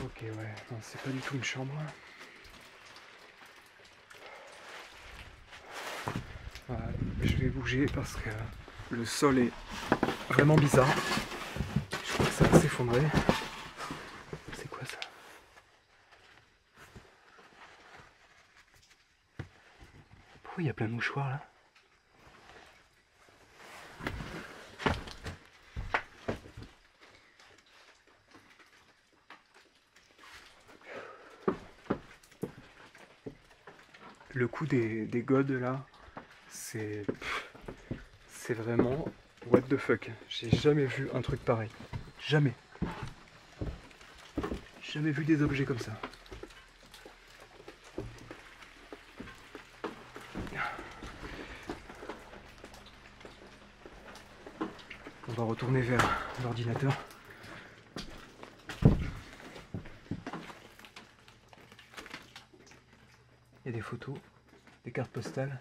Ok, ouais, non, c'est pas du tout une chambre. Voilà, je vais bouger parce que le sol est vraiment bizarre. Je crois que ça va s'effondrer. C'est quoi ça? Pourquoi il y a plein de mouchoirs là? Le coup des godes là, c'est vraiment what the fuck. J'ai jamais vu un truc pareil. Jamais. Jamais vu des objets comme ça. On va retourner vers l'ordinateur. Il y a des photos, des cartes postales,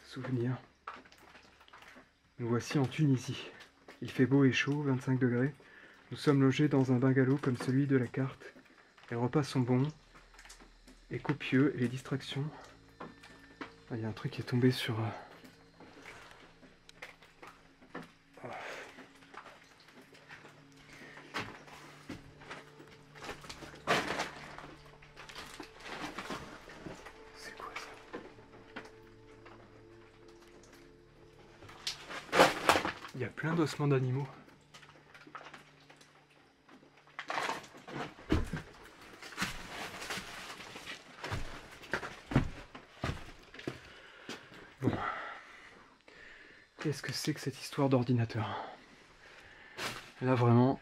souvenirs. Nous voici en Tunisie. Il fait beau et chaud, 25 degrés. Nous sommes logés dans un bungalow comme celui de la carte. Les repas sont bons et copieux et les distractions. Ah, il y a un truc qui est tombé sur... C'est quoi ça? Il y a plein d'ossements d'animaux. Bon. Qu'est-ce que c'est que cette histoire d'ordinateur? Là vraiment...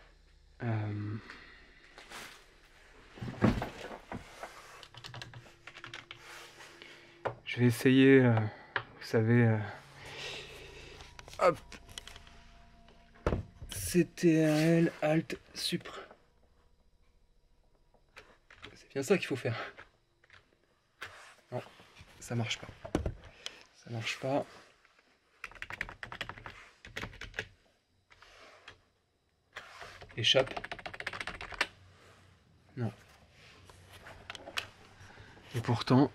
Je vais essayer, vous savez... Hop. CTRL Alt Supr. C'est bien ça qu'il faut faire. Non, ça marche pas. Ça marche pas. Échappe. Non. Et pourtant...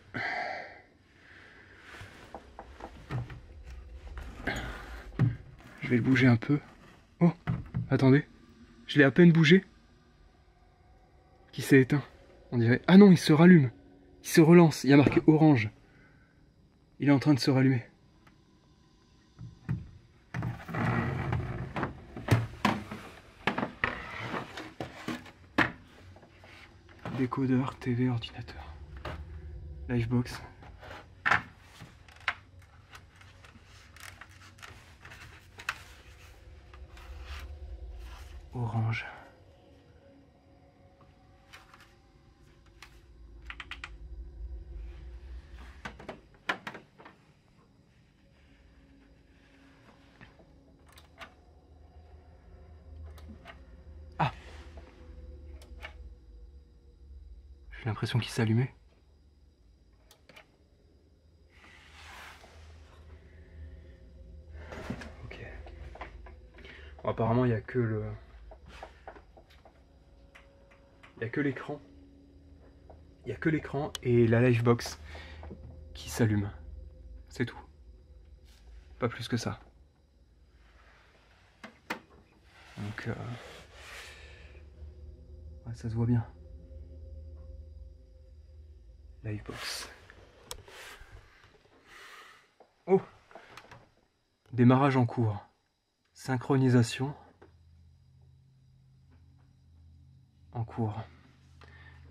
Je vais le bouger un peu. Oh, attendez. Je l'ai à peine bougé. Qui s'est éteint, on dirait. Ah non, il se rallume. Il se relance. Il y a marqué orange. Il est en train de se rallumer. Décodeur, TV, ordinateur. Livebox. orange. Ah! J'ai l'impression qu'il s'allumait. Ok. Bon, apparemment, il n'y a que le... Il n'y a que l'écran. Il n'y a que l'écran et la Livebox qui s'allume. C'est tout. Pas plus que ça. Donc... Ouais, ça se voit bien. Livebox. Oh! Démarrage en cours. Synchronisation. En cours.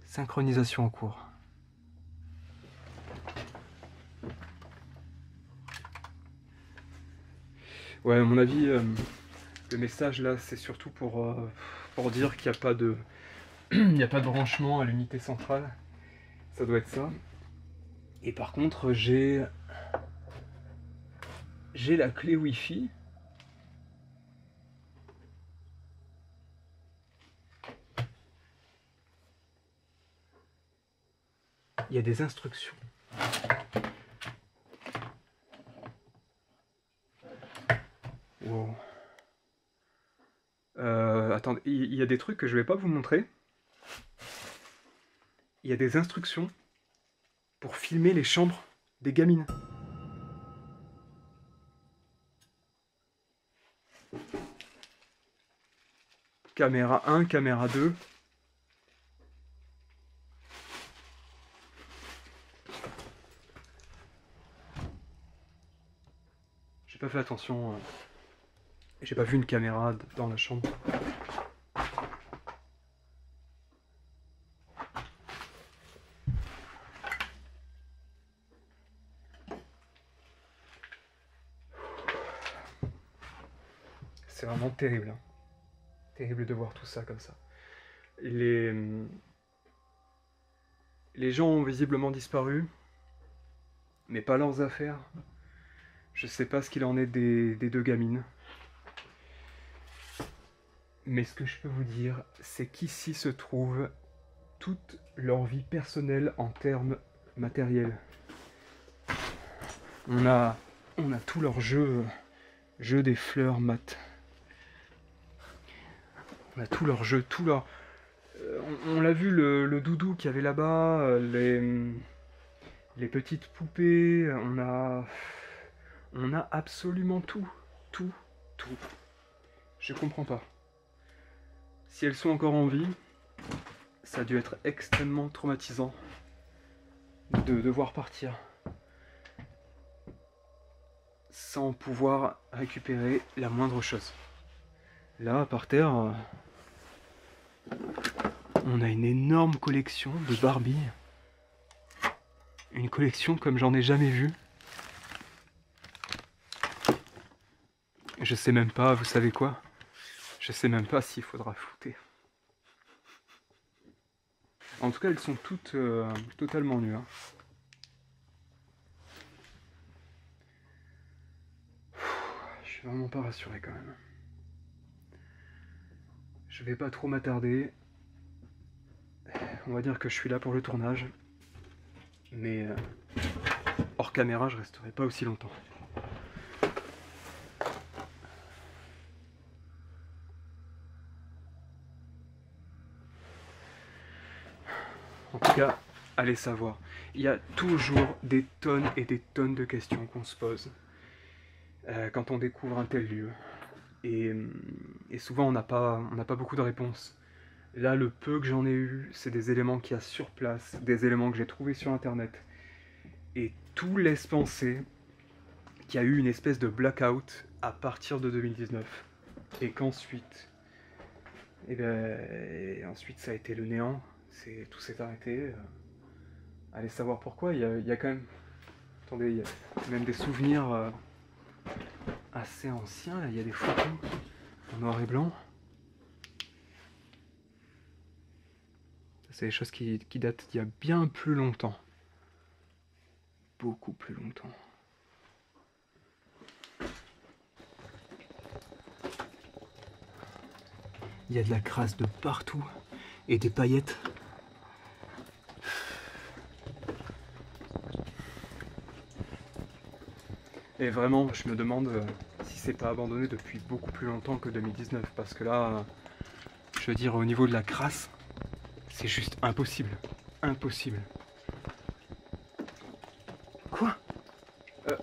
Synchronisation en cours. Ouais, à mon avis, le message là, c'est surtout pour dire qu'il n'y a pas de... il n'y a pas de branchement à l'unité centrale. Ça doit être ça. Et par contre, j'ai la clé Wi-Fi. Il y a des instructions. Wow. Attendez, il y a des trucs que je vais pas vous montrer. Il y a des instructions pour filmer les chambres des gamines. Caméra 1, caméra 2. J'ai pas fait attention. J'ai pas vu une caméra dans la chambre. C'est vraiment terrible. Hein. Terrible de voir tout ça comme ça. Les gens ont visiblement disparu, mais pas leurs affaires. Je sais pas ce qu'il en est des deux gamines. Mais ce que je peux vous dire, c'est qu'ici se trouve toute leur vie personnelle en termes matériels. On a tout leur jeu des fleurs mat. On a tout leur jeu, tout leur... on l'a vu, le doudou qu'il y avait là-bas, les petites poupées, on a absolument tout. Tout. Je comprends pas. Si elles sont encore en vie, ça a dû être extrêmement traumatisant de devoir partir sans pouvoir récupérer la moindre chose. Là, par terre, on a une énorme collection de Barbie. Une collection comme j'en ai jamais vu. Je sais même pas, vous savez quoi? Je sais même pas s'il faudra flouter. En tout cas, elles sont toutes totalement nues. Hein. Je suis vraiment pas rassuré quand même. Je vais pas trop m'attarder. On va dire que je suis là pour le tournage. Mais hors caméra, je resterai pas aussi longtemps. En tout cas, allez savoir. Il y a toujours des tonnes et des tonnes de questions qu'on se pose quand on découvre un tel lieu. Et souvent, on n'a pas beaucoup de réponses. Là, le peu que j'en ai eu, c'est des éléments qu'il y a sur place, des éléments que j'ai trouvés sur Internet. Et tout laisse penser qu'il y a eu une espèce de blackout à partir de 2019. Et qu'ensuite, ensuite ça a été le néant. Tout s'est arrêté. Allez savoir pourquoi. Il y a quand même... Attendez, il y a même des souvenirs assez anciens. Là, il y a des photos en noir et blanc. c'est des choses qui datent d'il y a bien plus longtemps. Beaucoup plus longtemps. Il y a de la crasse de partout et des paillettes. Et vraiment, je me demande si c'est pas abandonné depuis beaucoup plus longtemps que 2019. Parce que là, je veux dire, au niveau de la crasse, c'est juste impossible. Impossible. Quoi?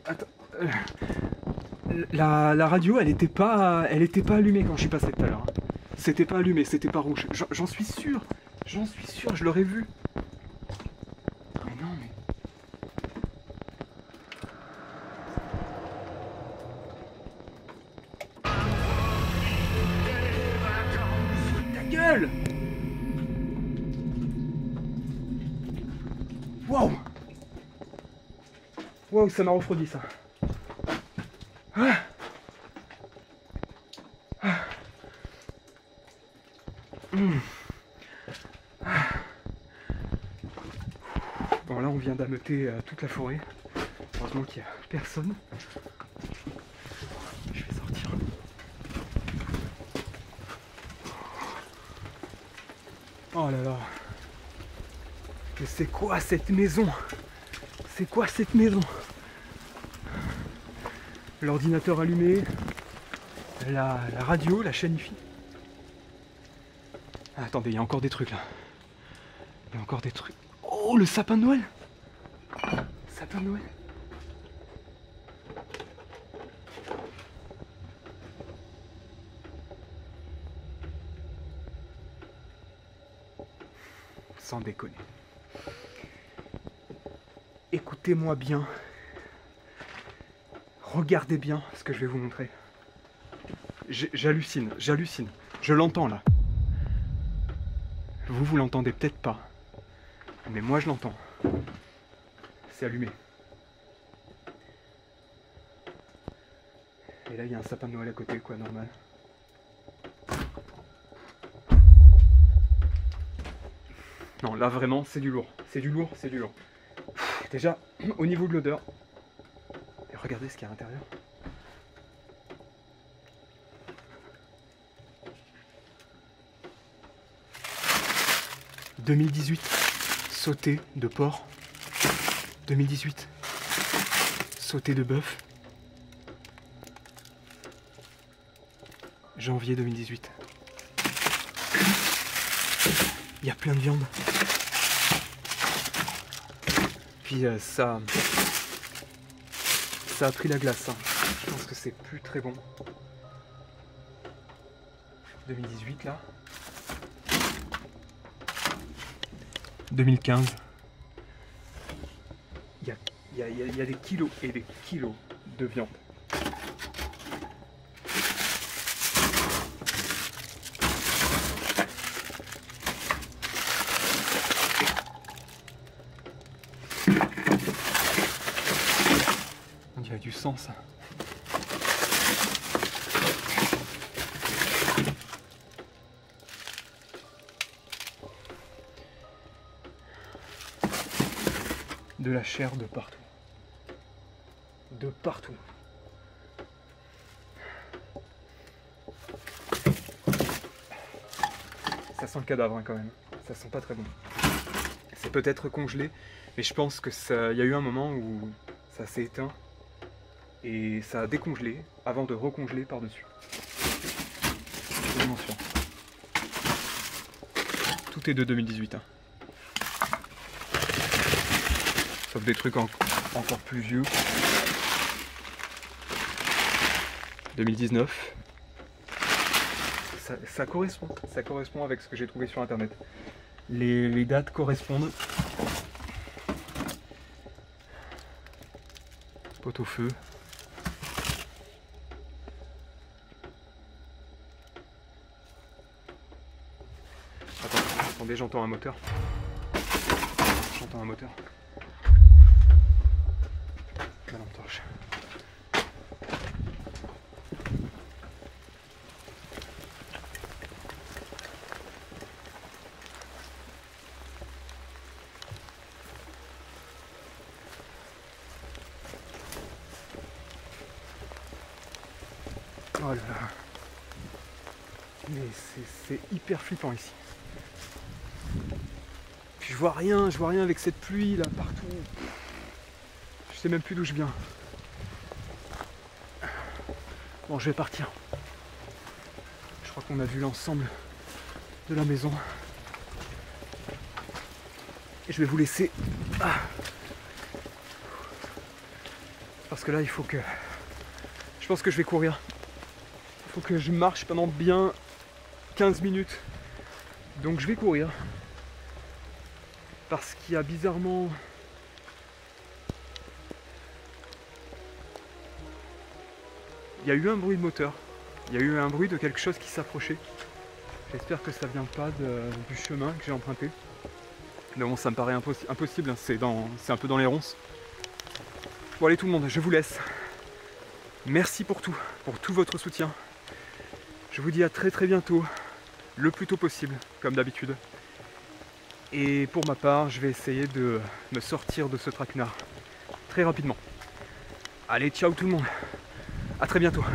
Attends. La radio, elle était pas allumée quand je suis passé tout à l'heure. Hein. C'était pas allumé, c'était pas rouge. J'en suis sûr. J'en suis sûr, je l'aurais vu. Mais non, mais... Ta gueule! Wow! Wow, ça m'a refroidi ça. Ah. Ah. Ah. Bon, là on vient d'ameuter toute la forêt. Heureusement qu'il n'y a personne. Je vais sortir. Oh là là. Mais c'est quoi cette maison? C'est quoi cette maison? L'ordinateur allumé, la radio, la chaîne IFI. Ah, attendez, il y a encore des trucs là. Il y a encore des trucs. Oh, le sapin de Noël! Sapin de Noël. Sans déconner. Écoutez-moi bien. Regardez bien ce que je vais vous montrer. J'hallucine, j'hallucine. Je l'entends là. Vous l'entendez peut-être pas. Mais moi je l'entends. C'est allumé. Et là il y a un sapin de Noël à côté, quoi, normal. Non, là vraiment c'est du lourd. C'est du lourd, c'est du lourd. Déjà, au niveau de l'odeur, et regardez ce qu'il y a à l'intérieur. « 2018, sauté de porc. 2018, sauté de bœuf. Janvier 2018. Il y a plein de viande. Puis ça a pris la glace. Hein. Je pense que c'est plus très bon. 2018 là. 2015. Il y a des kilos et des kilos de viande. On dirait du sang ça. De la chair de partout. De partout. Ça sent le cadavre hein, quand même. Ça sent pas très bon. C'est peut-être congelé, mais je pense que ça, y a eu un moment où ça s'est éteint et ça a décongelé avant de recongeler par-dessus. Je suis vraiment sûr. Tout est de 2018. Hein. Sauf des trucs encore plus vieux. 2019. Ça correspond avec ce que j'ai trouvé sur internet. Les dates correspondent. Pot au feu. Attendez, j'entends un moteur. J'entends un moteur. La lampe torche. Oh là là. Mais c'est hyper flippant ici. Puis je vois rien avec cette pluie là partout. Je sais même plus d'où je viens. Bon, je vais partir. Je crois qu'on a vu l'ensemble de la maison. Et je vais vous laisser. Parce que là, il faut que... Je pense que je vais courir. Il faut que je marche pendant bien 15 minutes. Donc je vais courir. Parce qu'il y a bizarrement... Il y a eu un bruit de moteur. Il y a eu un bruit de quelque chose qui s'approchait. J'espère que ça vient pas du chemin que j'ai emprunté. Mais bon, ça me paraît impossible, hein. C'est un peu dans les ronces. Bon allez tout le monde, je vous laisse. Merci pour tout votre soutien. Je vous dis à très bientôt, le plus tôt possible, comme d'habitude. Et pour ma part, je vais essayer de me sortir de ce traquenard très rapidement. Allez, ciao tout le monde. À très bientôt.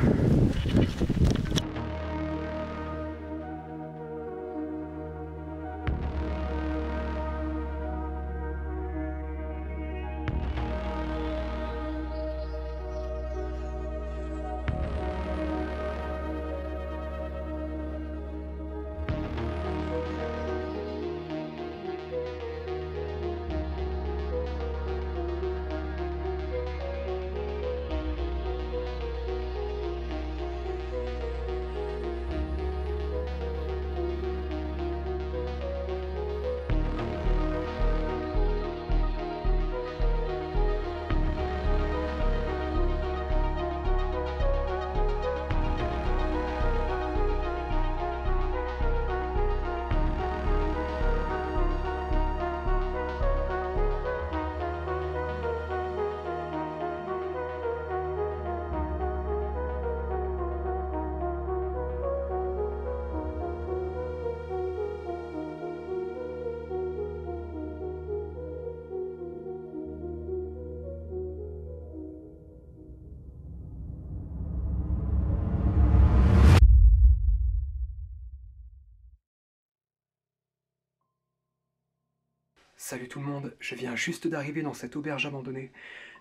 Salut tout le monde, je viens juste d'arriver dans cette auberge abandonnée.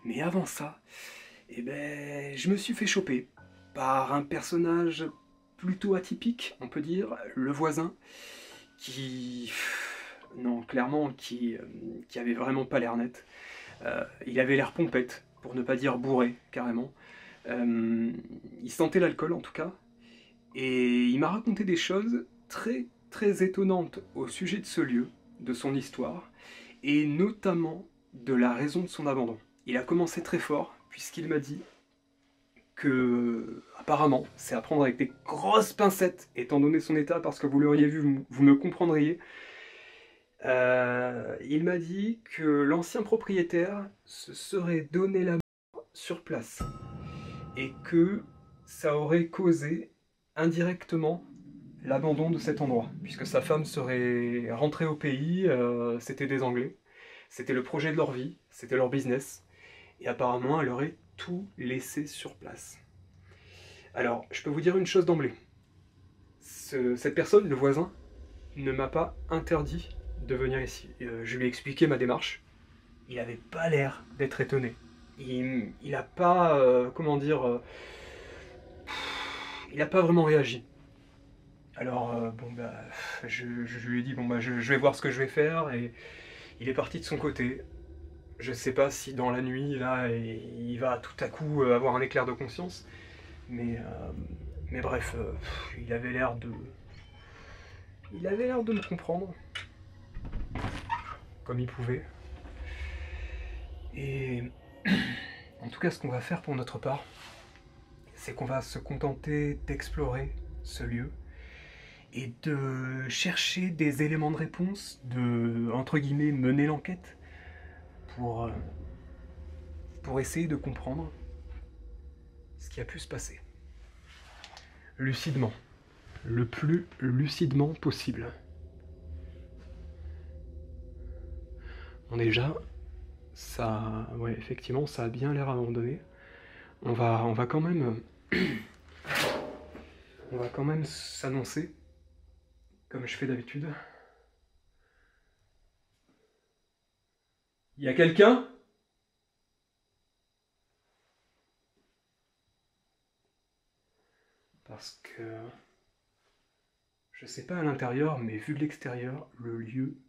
Mais avant ça, je me suis fait choper par un personnage plutôt atypique, on peut dire, le voisin, qui avait vraiment pas l'air net. Il avait l'air pompette, pour ne pas dire bourré, carrément. Il sentait l'alcool en tout cas, et il m'a raconté des choses très étonnantes au sujet de ce lieu, de son histoire, et notamment de la raison de son abandon. Il a commencé très fort, puisqu'il m'a dit que, apparemment, c'est à prendre avec des grosses pincettes, étant donné son état, parce que vous l'auriez vu, vous me comprendriez. Il m'a dit que l'ancien propriétaire se serait donné la mort sur place, et que ça aurait causé indirectement l'abandon de cet endroit, puisque sa femme serait rentrée au pays, c'était des Anglais, c'était le projet de leur vie, c'était leur business, et apparemment elle aurait tout laissé sur place. Alors, je peux vous dire une chose d'emblée, cette personne, le voisin, ne m'a pas interdit de venir ici. Je lui ai expliqué ma démarche, il n'avait pas l'air d'être étonné, il n'a pas, il n'a pas vraiment réagi. Alors, je lui ai dit, je vais voir ce que je vais faire, et il est parti de son côté. Je sais pas si dans la nuit, là, il va tout à coup avoir un éclair de conscience, mais bref, il avait l'air de me comprendre, comme il pouvait. Et en tout cas, ce qu'on va faire pour notre part, c'est qu'on va se contenter d'explorer ce lieu, et de chercher des éléments de réponse, de, entre guillemets, mener l'enquête pour essayer de comprendre ce qui a pu se passer. Lucidement. Le plus lucidement possible. Bon déjà, effectivement, ça a bien l'air abandonné. On va quand même on va quand même s'annoncer, comme je fais d'habitude. Y a quelqu'un? Parce que... je sais pas à l'intérieur, mais vu de l'extérieur, le lieu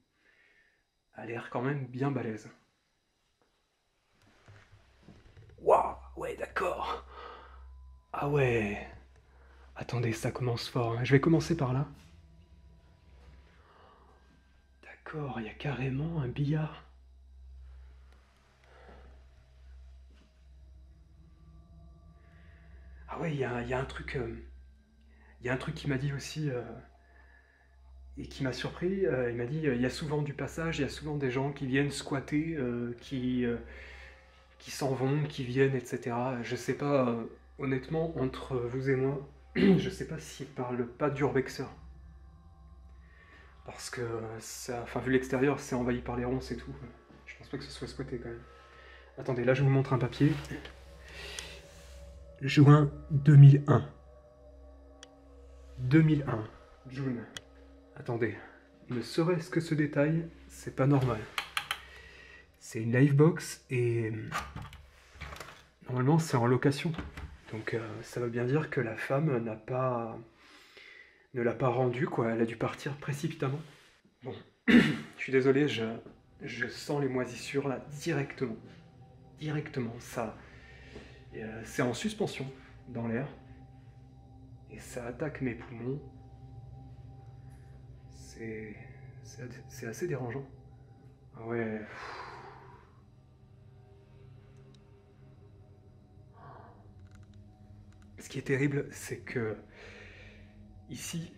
a l'air quand même bien balèze. Waouh, ouais, d'accord. Ah ouais. Attendez, ça commence fort, hein. Je vais commencer par là. D'accord, il y a carrément un billard. Ah ouais, il y a un truc... il y a un truc qui m'a dit aussi... et qui m'a surpris, il m'a dit il y a souvent du passage, il y a souvent des gens qui viennent squatter, qui s'en vont, qui viennent, etc. Je sais pas, honnêtement, entre vous et moi, je sais pas s'il parle pas d'urbexer. Parce que, ça, enfin, vu l'extérieur, c'est envahi par les ronces et tout. Je pense pas que ce soit squatté quand même. Attendez, là je vous montre un papier. Juin 2001. 2001. June. Attendez. Ne serait-ce que ce détail, c'est pas normal. C'est une livebox et normalement c'est en location. Donc ça veut bien dire que la femme ne l'a pas rendue, quoi. Elle a dû partir précipitamment. Bon, je suis désolé, je sens les moisissures là directement. Directement, ça. C'est en suspension dans l'air. Et ça attaque mes poumons. C'est assez dérangeant. Ah ouais. Ce qui est terrible, c'est que ici,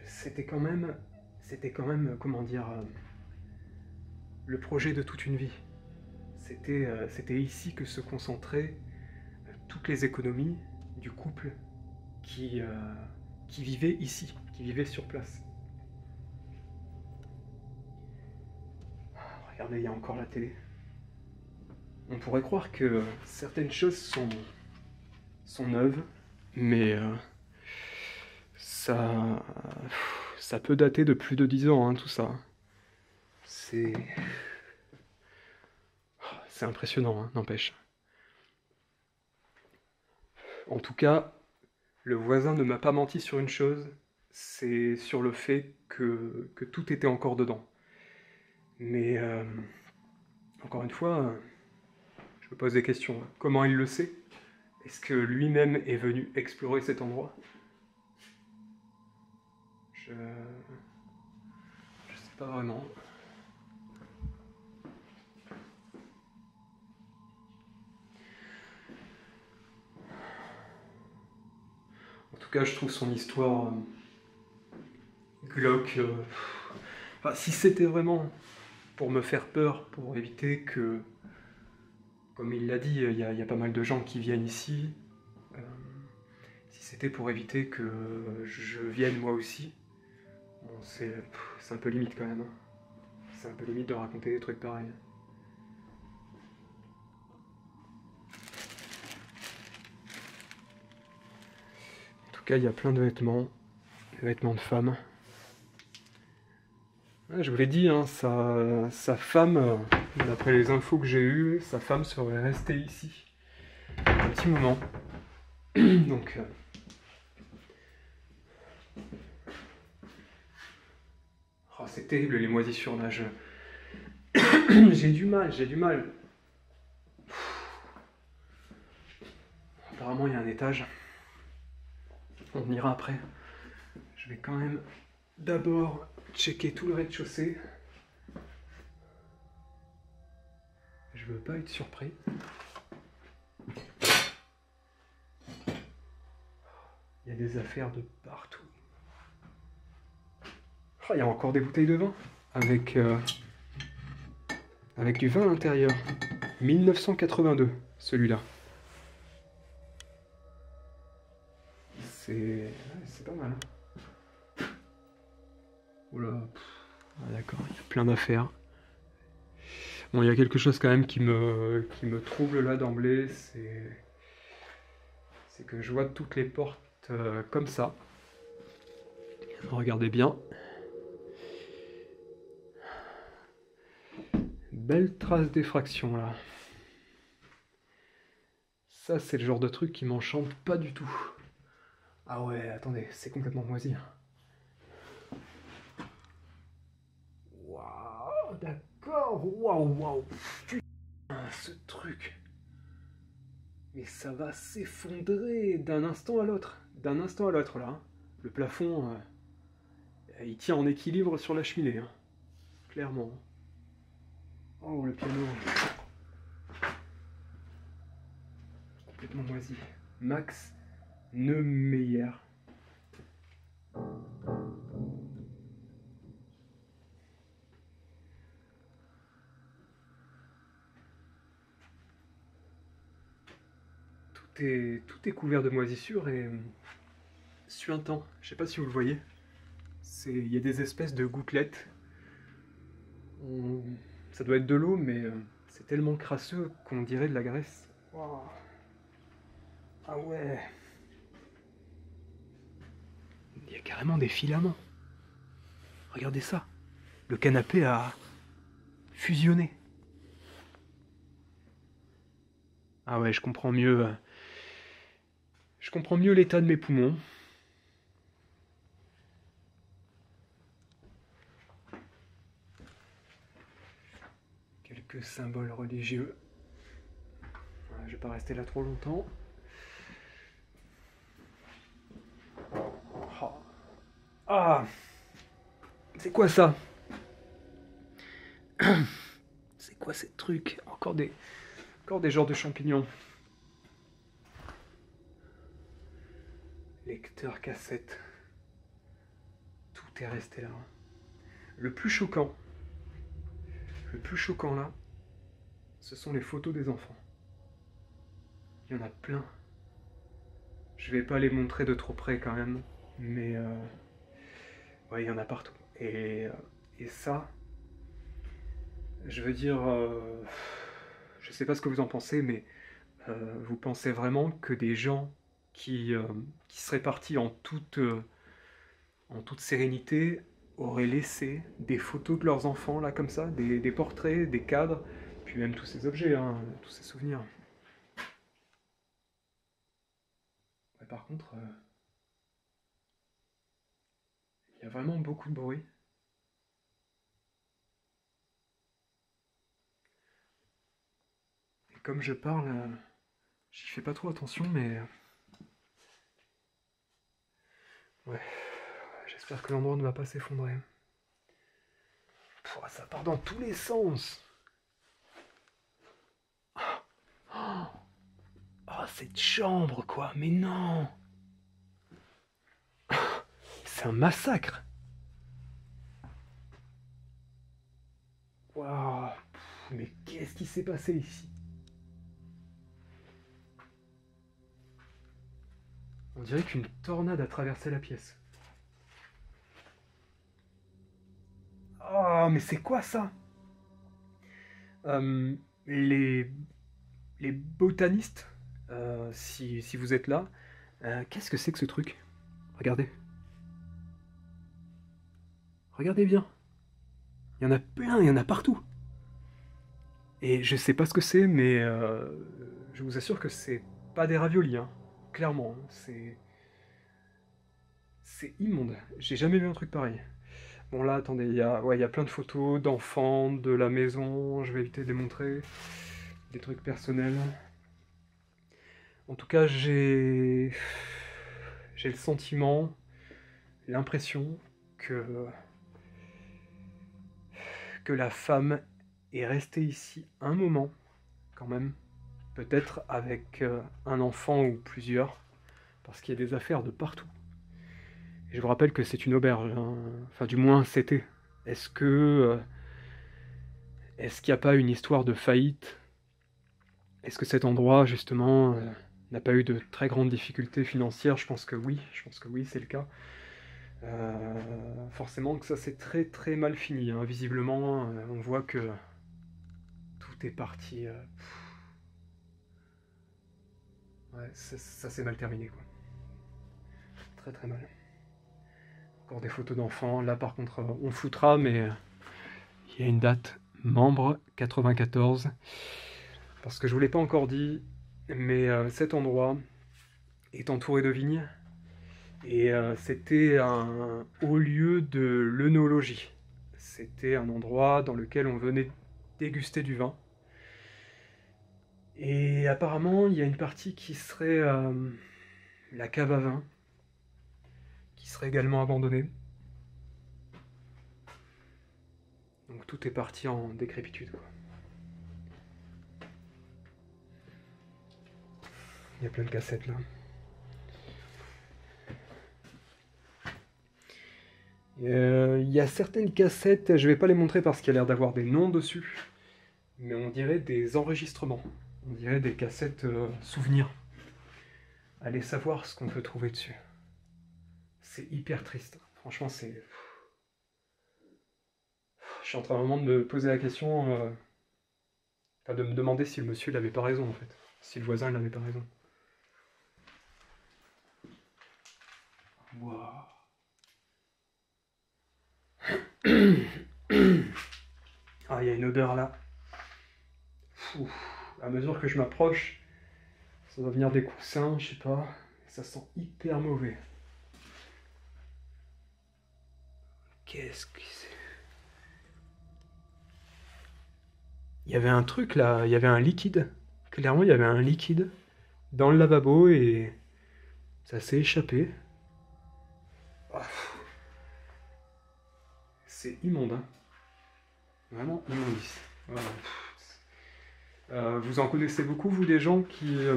c'était quand même, comment dire, le projet de toute une vie. C'était ici que se concentraient toutes les économies du couple qui vivait ici, qui vivait sur place. Regardez, il y a encore la télé. On pourrait croire que certaines choses sont neuves, mais ça peut dater de plus de 10 ans, hein, tout ça. C'est impressionnant, hein, n'empêche. En tout cas, le voisin ne m'a pas menti sur une chose, c'est sur le fait que tout était encore dedans. Mais, encore une fois, je me pose des questions. Comment il le sait? Est-ce que lui-même est venu explorer cet endroit? Je sais pas vraiment. En tout cas, je trouve son histoire glauque. Enfin, si c'était vraiment pour me faire peur, pour éviter que, comme il l'a dit, il y a pas mal de gens qui viennent ici. Si c'était pour éviter que je vienne moi aussi, bon, c'est un peu limite quand même. Hein. C'est un peu limite de raconter des trucs pareils. En tout cas, il y a plein de vêtements de femmes. Je vous l'ai dit, hein, sa femme, d'après les infos que j'ai eues, sa femme serait restée ici un petit moment. Donc, oh, c'est terrible les moisissures là. J'ai du mal. Apparemment, il y a un étage. On ira après. Je vais quand même d'abord checker tout le rez-de-chaussée. Je veux pas être surpris. Il y a des affaires de partout. Oh, il y a encore des bouteilles de vin avec du vin à l'intérieur. 1982, celui-là. C'est pas mal. Oula. Ah, d'accord, il y a plein d'affaires. Bon, il y a quelque chose quand même qui me trouble là d'emblée, c'est que je vois toutes les portes comme ça. Regardez bien. Belle trace d'effraction là. Ça, c'est le genre de truc qui m'enchante pas du tout. Ah ouais, attendez, c'est complètement moisi. Waouh, d'accord, waouh. Putain, ce truc. Mais ça va s'effondrer d'un instant à l'autre. D'un instant à l'autre, là. Le plafond, il tient en équilibre sur la cheminée. Hein. Clairement. Oh, le piano. Complètement moisi. Max Neumeyer. Tout est couvert de moisissures et suintant. Je sais pas si vous le voyez. Il y a des espèces de gouttelettes. Ça doit être de l'eau, mais c'est tellement crasseux qu'on dirait de la graisse. Wow. Ah ouais. Il y a carrément des filaments. Regardez ça. Le canapé a fusionné. Ah ouais, je comprends mieux. Je comprends mieux l'état de mes poumons. Quelques symboles religieux. Je vais pas rester là trop longtemps. Oh. Ah! C'est quoi ça? C'est quoi ces trucs? Encore des genres de champignons. Lecteur cassette. Tout est resté là. Le plus choquant là, ce sont les photos des enfants. Il y en a plein. Je vais pas les montrer de trop près quand même, mais ouais, il y en a partout. Et ça, je veux dire, je sais pas ce que vous en pensez, mais vous pensez vraiment que des gens qui seraient partis en toute sérénité auraient laissé des photos de leurs enfants là comme ça, des portraits, des cadres, puis même tous ces objets, hein, tous ces souvenirs. Ouais, par contre, il y a vraiment beaucoup de bruit. Et comme je parle, j'y fais pas trop attention, mais ouais, j'espère que l'endroit ne va pas s'effondrer. Pouah, ça part dans tous les sens. Oh, cette chambre, quoi. Mais non. C'est un massacre. Waouh. Mais qu'est-ce qui s'est passé ici? On dirait qu'une tornade a traversé la pièce. Oh, mais c'est quoi ça? Euh, les botanistes, si vous êtes là, qu'est-ce que c'est que ce truc? Regardez. Regardez bien. Il y en a plein, il y en a partout. Et je sais pas ce que c'est, mais je vous assure que c'est pas des raviolis, hein. Clairement, c'est immonde. J'ai jamais vu un truc pareil. Bon là, attendez, il y a plein de photos d'enfants, de la maison, je vais éviter de les montrer. Des trucs personnels. En tout cas, j'ai le sentiment, l'impression que la femme est restée ici un moment, quand même. Peut-être avec un enfant ou plusieurs, parce qu'il y a des affaires de partout. Et je vous rappelle que c'est une auberge, hein. Enfin du moins c'était. Est-ce qu'il n'y a pas une histoire de faillite? Est-ce que cet endroit, justement, n'a pas eu de très grandes difficultés financières? Je pense que oui, c'est le cas. Forcément que ça s'est très très mal fini, hein. Visiblement, on voit que tout est parti. Ouais, Ouais, ça s'est mal terminé, quoi. Très très mal. Encore des photos d'enfants. Là, par contre, on foutra, mais il y a une date. Membre 94. Parce que je vous l'ai pas encore dit, mais cet endroit est entouré de vignes. Et c'était un haut lieu de l'œnologie. C'était un endroit dans lequel on venait déguster du vin. Et apparemment, il y a une partie qui serait la cave à vin, qui serait également abandonnée. Donc tout est parti en décrépitude, quoi. Il y a plein de cassettes là. Il y a certaines cassettes, je vais pas les montrer parce qu'il y a l'air d'avoir des noms dessus, mais on dirait des enregistrements. On dirait des cassettes souvenirs. Allez savoir ce qu'on peut trouver dessus. C'est hyper triste. Franchement, c'est... Je suis en train vraiment de me poser la question... Enfin, de me demander si le monsieur n'avait pas raison, en fait. Si le voisin n'avait pas raison. Waouh. Ah, il y a une odeur là. Ouf. À mesure que je m'approche, ça va venir des coussins, je sais pas. Ça sent hyper mauvais. Qu'est-ce que c'est? Il y avait un truc là, il y avait un liquide. Clairement, il y avait un liquide dans le lavabo et ça s'est échappé. Oh. C'est immonde, hein. Vraiment immondice. Voilà. Vous en connaissez beaucoup, vous, des gens qui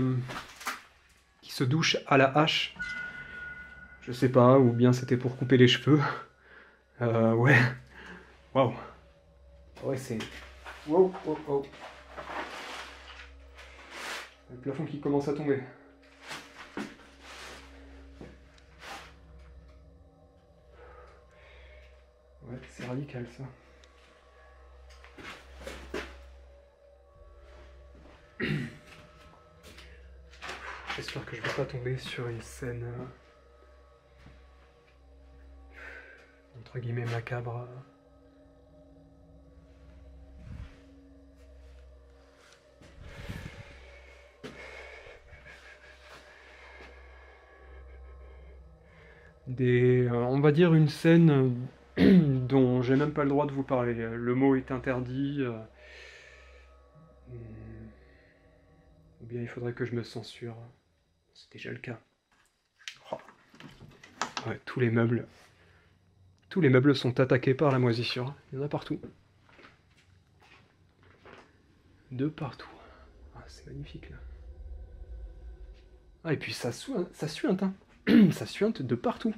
se douchent à la hache? Je sais pas, ou bien c'était pour couper les cheveux. Ouais. Waouh. Ouais, c'est... Wow, wow, wow. Le plafond qui commence à tomber. Ouais, c'est radical, ça. J'espère que je vais pas tomber sur une scène... entre guillemets macabre. On va dire une scène dont j'ai même pas le droit de vous parler. Le mot est interdit. Ou bien il faudrait que je me censure. C'est déjà le cas. Oh. Ouais, tous les meubles sont attaqués par la moisissure. Il y en a partout. De partout. Ah, c'est magnifique là. Ah, et puis ça suinte, hein. Ça suinte de partout.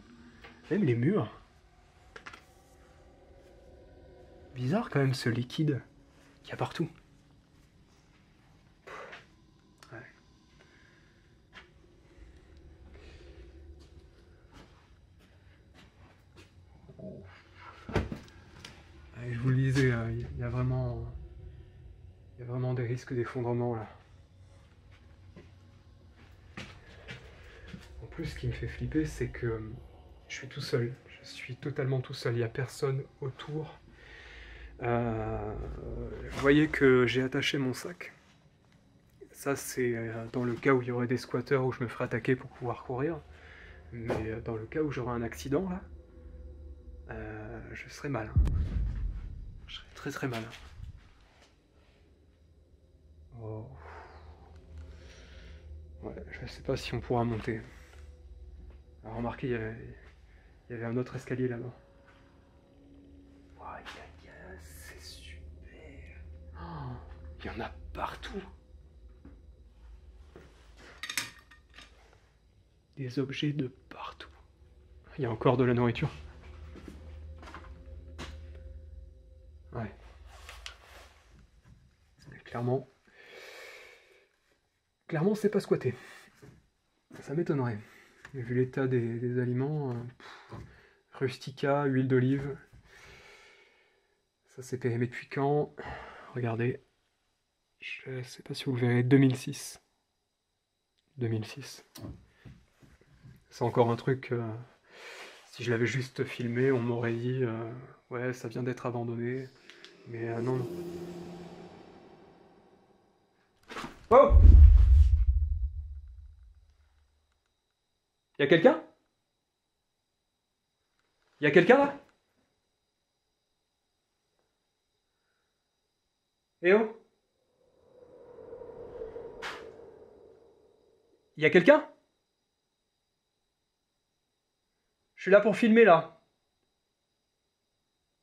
Même les murs. Bizarre quand même ce liquide qu'il y a partout. Ouais. Oh. Ouais, je vous le disais, il y a vraiment des risques d'effondrement là. En plus, ce qui me fait flipper, c'est que je suis tout seul. Je suis totalement tout seul. Il n'y a personne autour. Vous voyez que j'ai attaché mon sac. Ça, c'est dans le cas où il y aurait des squatteurs où je me ferais attaquer pour pouvoir courir. Mais dans le cas où j'aurais un accident, là, je serais mal. Je serais très très mal. Oh. Ouais, je sais pas si on pourra monter. Alors, remarquez, il y avait un autre escalier là-bas. Oh, c'est super. Oh, il y en a partout. Des objets de partout. Il y a encore de la nourriture. Ouais. Clairement, c'est pas squatté. Ça m'étonnerait. Vu l'état des aliments, rustica, huile d'olive. Ça c'est périmé depuis quand? Regardez. Je sais pas si vous le verrez, 2006. 2006. C'est encore un truc, si je l'avais juste filmé, on m'aurait dit ouais, ça vient d'être abandonné. Mais non, non. Oh! Y'a quelqu'un? Y'a quelqu'un là? Eh oh! Y'a quelqu'un? Je suis là pour filmer là.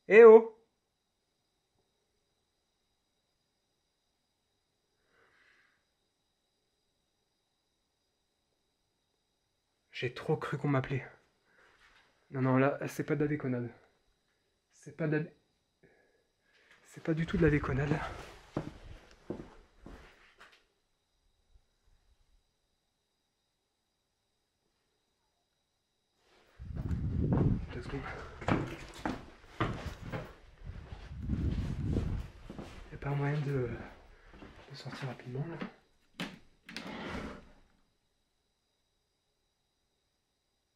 Eh oh! J'ai trop cru qu'on m'appelait. Non, non, là, c'est pas de la déconnade. C'est pas de la... C'est pas du tout de la déconnade. Deux secondes. Y'a pas moyen de sortir rapidement là?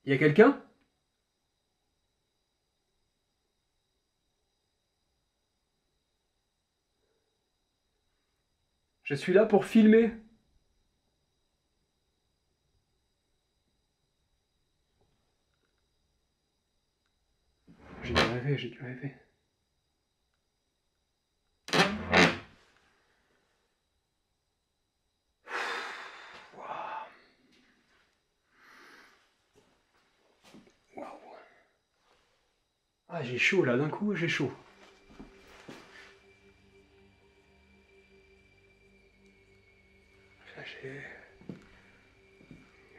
Y'a quelqu'un? Je suis là pour filmer. J'ai dû rêver, j'ai dû rêver. Waouh. Ah, j'ai chaud là, d'un coup, j'ai chaud.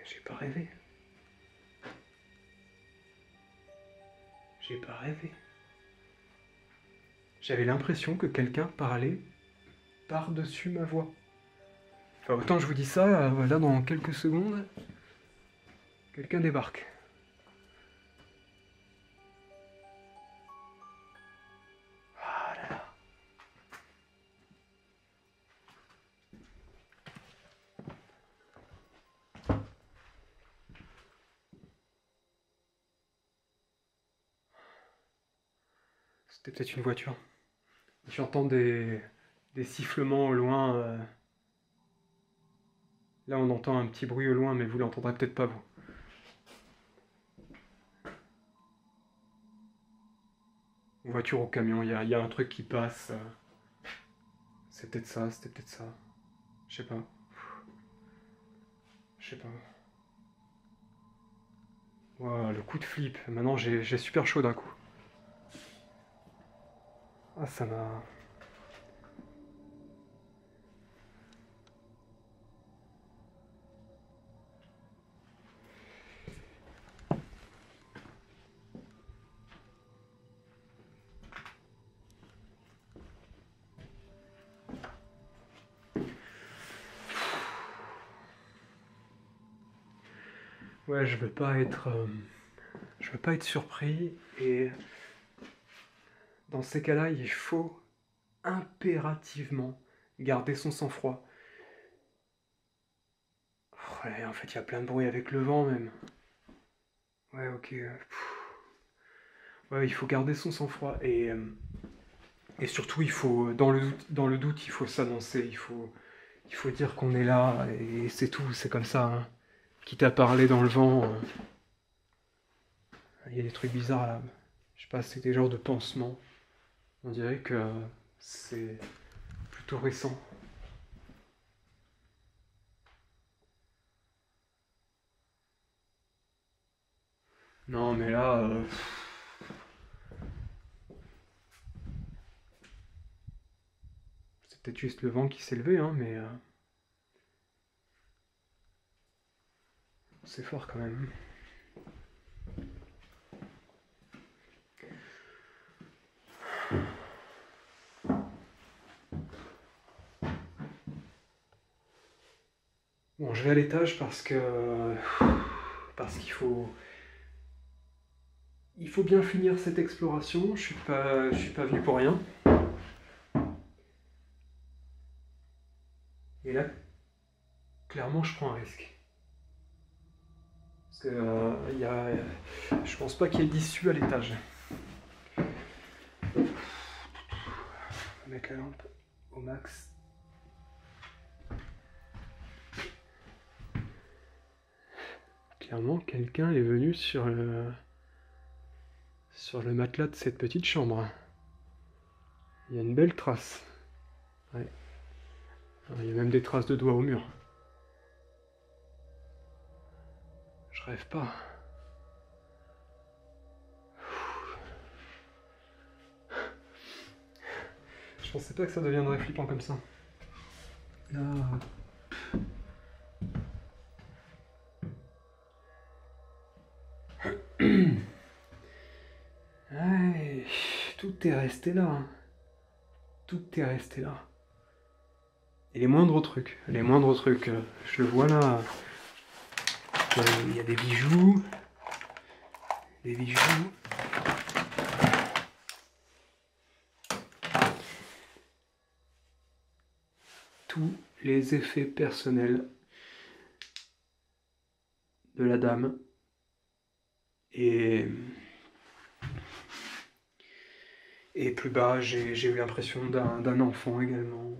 J'ai pas rêvé. J'ai pas rêvé. J'avais l'impression que quelqu'un parlait par-dessus ma voix. Enfin, autant je vous dis ça, là, dans quelques secondes, quelqu'un débarque. Ah là là. C'était peut-être une voiture. J'entends des sifflements au loin. Là, on entend un petit bruit au loin, mais vous l'entendrez peut-être pas, vous. Voiture ou camion, il y a un truc qui passe. C'est peut-être ça, c'était peut-être ça. Je sais pas. Je sais pas. Wow, le coup de flip. Maintenant, j'ai super chaud d'un coup. Ah, ça m'a... Ouais, je veux pas être surpris, et dans ces cas-là, il faut impérativement garder son sang-froid. Ouais, en fait, il y a plein de bruit avec le vent même. Ouais, ok. Ouais, il faut garder son sang-froid, et surtout, il faut, dans le doute, il faut s'annoncer, il faut dire qu'on est là, et c'est tout, c'est comme ça, hein. Quitte à parler dans le vent, il y a des trucs bizarres là. Je sais pas, c'est des genres de pansements. On dirait que c'est plutôt récent. Non, mais là... c'est peut-être juste le vent qui s'est levé, hein, mais... c'est fort quand même. Bon, je vais à l'étage parce qu'il faut... Il faut bien finir cette exploration, je suis pas venu pour rien. Et là, clairement, je prends un risque. que je pense pas qu'il y ait d'issue à l'étage. On va mettre la lampe au max. Clairement, quelqu'un est venu sur le matelas de cette petite chambre. Il y a une belle trace. Ouais. Il y a même des traces de doigts au mur. Je rêve pas. Je pensais pas que ça deviendrait flippant comme ça. Là. Ouais, tout est resté là. Hein. Tout est resté là. Et les moindres trucs, je le vois là. Il y a des bijoux. Des bijoux. Tous les effets personnels de la dame. Et plus bas, j'ai eu l'impression d'un enfant également.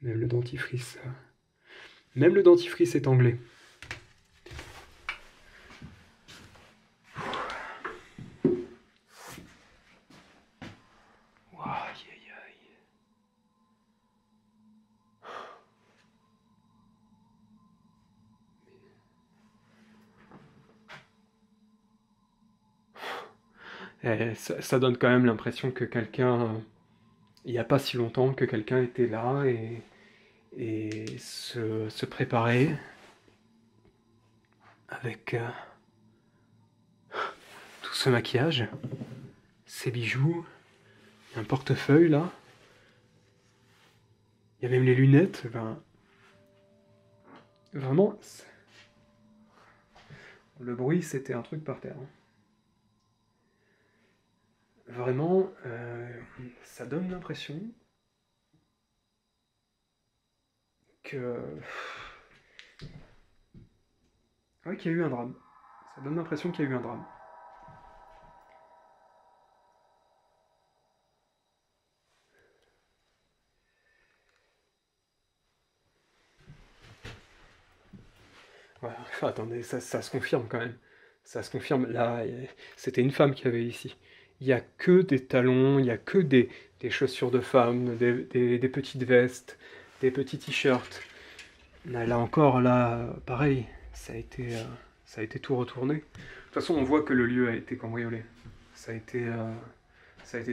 Même le dentifrice. Même le dentifrice est anglais. Ça donne quand même l'impression que quelqu'un, il n'y a pas si longtemps, que quelqu'un était là et se préparait avec tout ce maquillage, ces bijoux, un portefeuille là, il y a même les lunettes, ben, vraiment, le bruit c'était un truc par terre. Hein. Vraiment, ça donne l'impression que... Ouais, qu'il y a eu un drame. Ça donne l'impression qu'il y a eu un drame. Ouais, enfin, attendez, ça se confirme quand même. Ça se confirme. Là, c'était une femme qui avait ici. Il n'y a que des talons, il n'y a que des chaussures de femme, des petites vestes, des petits t-shirts. Là encore, là, pareil, ça a été tout retourné. De toute façon, on voit que le lieu a été cambriolé. Ça a été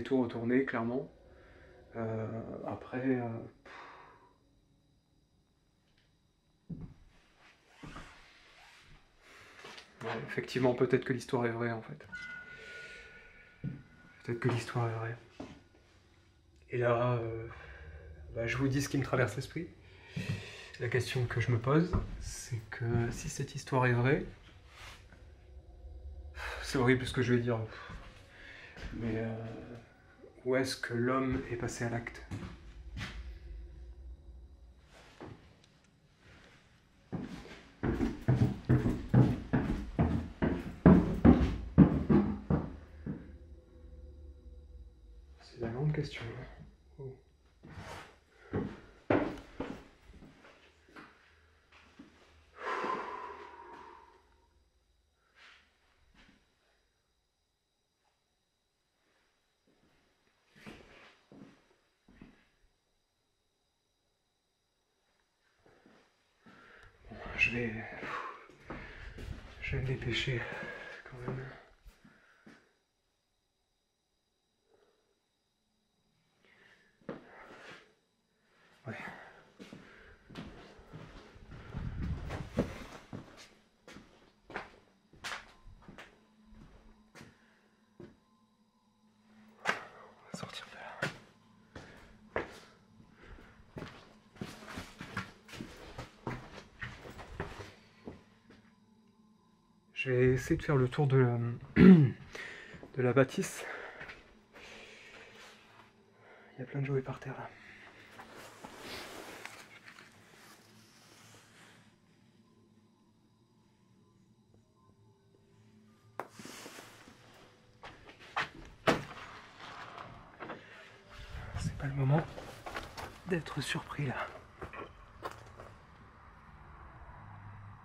tout retourné, clairement. Après... Ouais, effectivement, peut-être que l'histoire est vraie, en fait. Peut-être que l'histoire est vraie. Et là, bah, je vous dis ce qui me traverse l'esprit. La question que je me pose, c'est que si cette histoire est vraie, c'est horrible ce que je vais dire, mais où est-ce que l'homme est passé à l'acte? C'est la grande question. Oh. Bon, je vais me dépêcher quand même. Ouais. On va sortir de là. Je vais essayer de faire le tour de la bâtisse. Il y a plein de jouets par terre là. C'est pas le moment d'être surpris là.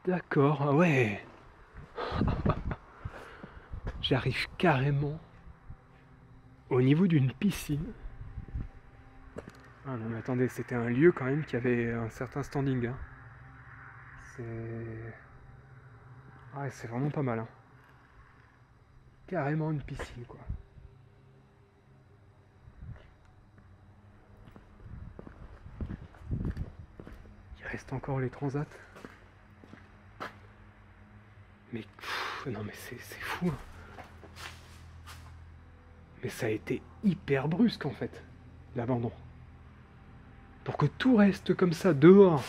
D'accord, ah ouais. J'arrive carrément au niveau d'une piscine. Ah non mais attendez, c'était un lieu quand même qui avait un certain standing. Hein. C'est... Ah ouais, c'est vraiment pas mal. Hein. Carrément une piscine quoi. Il reste encore les transats. Mais non mais c'est fou. Hein. Mais ça a été hyper brusque en fait, l'abandon. Pour que tout reste comme ça dehors,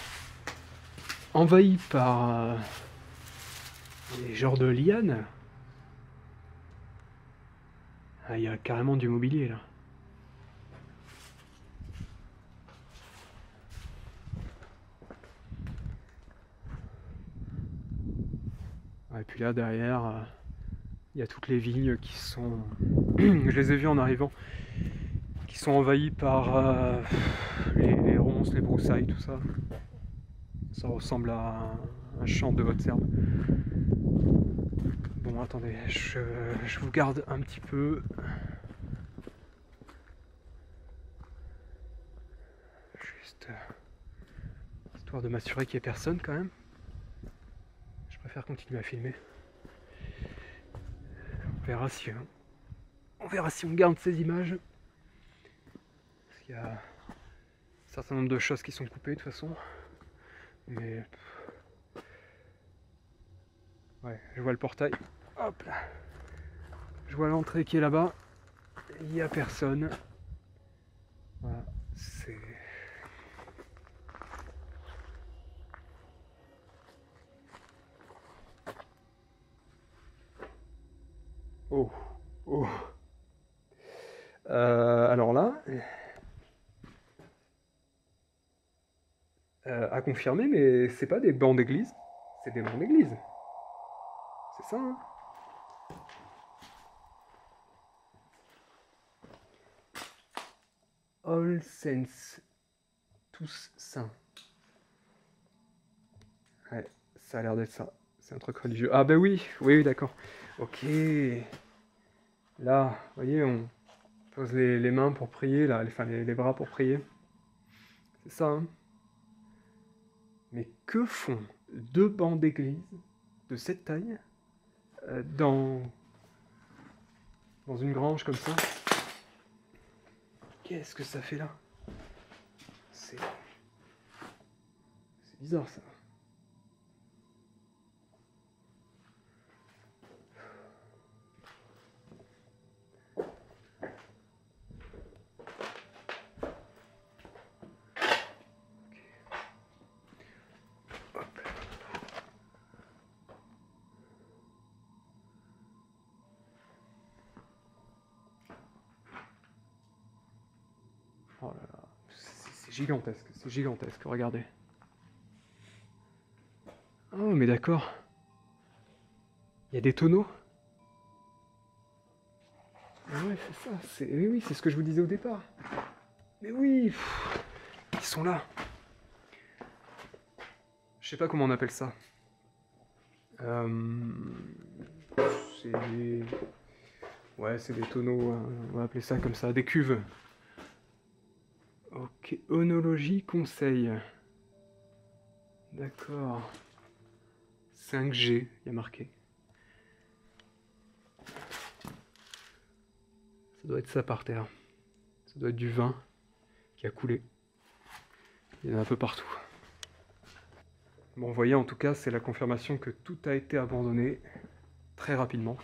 envahi par des genres de lianes. Ah, il y a carrément du mobilier là. Et puis là derrière, il y a toutes les vignes qui sont... Je les ai vues en arrivant. Qui sont envahies par les ronces, les broussailles, tout ça. Ça ressemble à un champ de haute herbe. Bon, attendez, je vous garde un petit peu. Juste histoire de m'assurer qu'il n'y ait personne quand même. Je préfère continuer à filmer. On verra si on garde ces images. Parce qu'il y a un certain nombre de choses qui sont coupées de toute façon. Mais... Ouais, je vois le portail. Hop là. Je vois l'entrée qui est là-bas. Il n'y a personne. Voilà, c'est... Oh, oh. Alors là, à confirmer, mais c'est pas des bancs d'église, c'est des bancs d'église. C'est ça, hein? All Saints, tous saints. Ouais, ça a l'air d'être ça. C'est un truc religieux. Ah bah oui, oui, d'accord. Ok. Là, vous voyez, on pose les mains pour prier, là, enfin les bras pour prier. C'est ça, hein? Mais que font deux bancs d'église de cette taille dans une grange comme ça? Qu'est-ce que ça fait là? C'est bizarre ça. Oh là là, c'est gigantesque, regardez. Oh mais d'accord. Il y a des tonneaux. Ah ouais, c'est ça, oui, c'est ce que je vous disais au départ. Mais oui, ils sont là. Je sais pas comment on appelle ça. C'est des... Ouais, c'est des tonneaux, hein. On va appeler ça comme ça, des cuves. Ok, onologie conseil. D'accord. 5G, il y a marqué. Ça doit être ça par terre. Ça doit être du vin qui a coulé. Il y en a un peu partout. Bon, vous voyez, en tout cas, c'est la confirmation que tout a été abandonné très rapidement.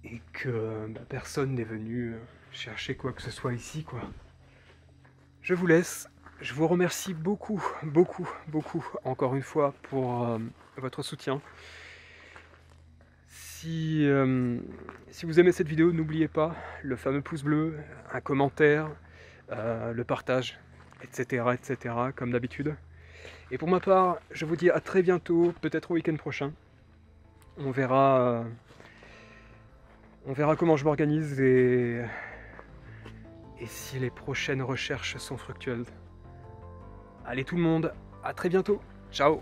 Et que personne n'est venu chercher quoi que ce soit ici, quoi. Je vous laisse. Je vous remercie beaucoup, encore une fois, pour votre soutien. Si vous aimez cette vidéo, n'oubliez pas le fameux pouce bleu, un commentaire, le partage, etc., comme d'habitude. Et pour ma part, je vous dis à très bientôt, peut-être au week-end prochain. On verra comment je m'organise et si les prochaines recherches sont fructueuses. Allez tout le monde, à très bientôt, ciao!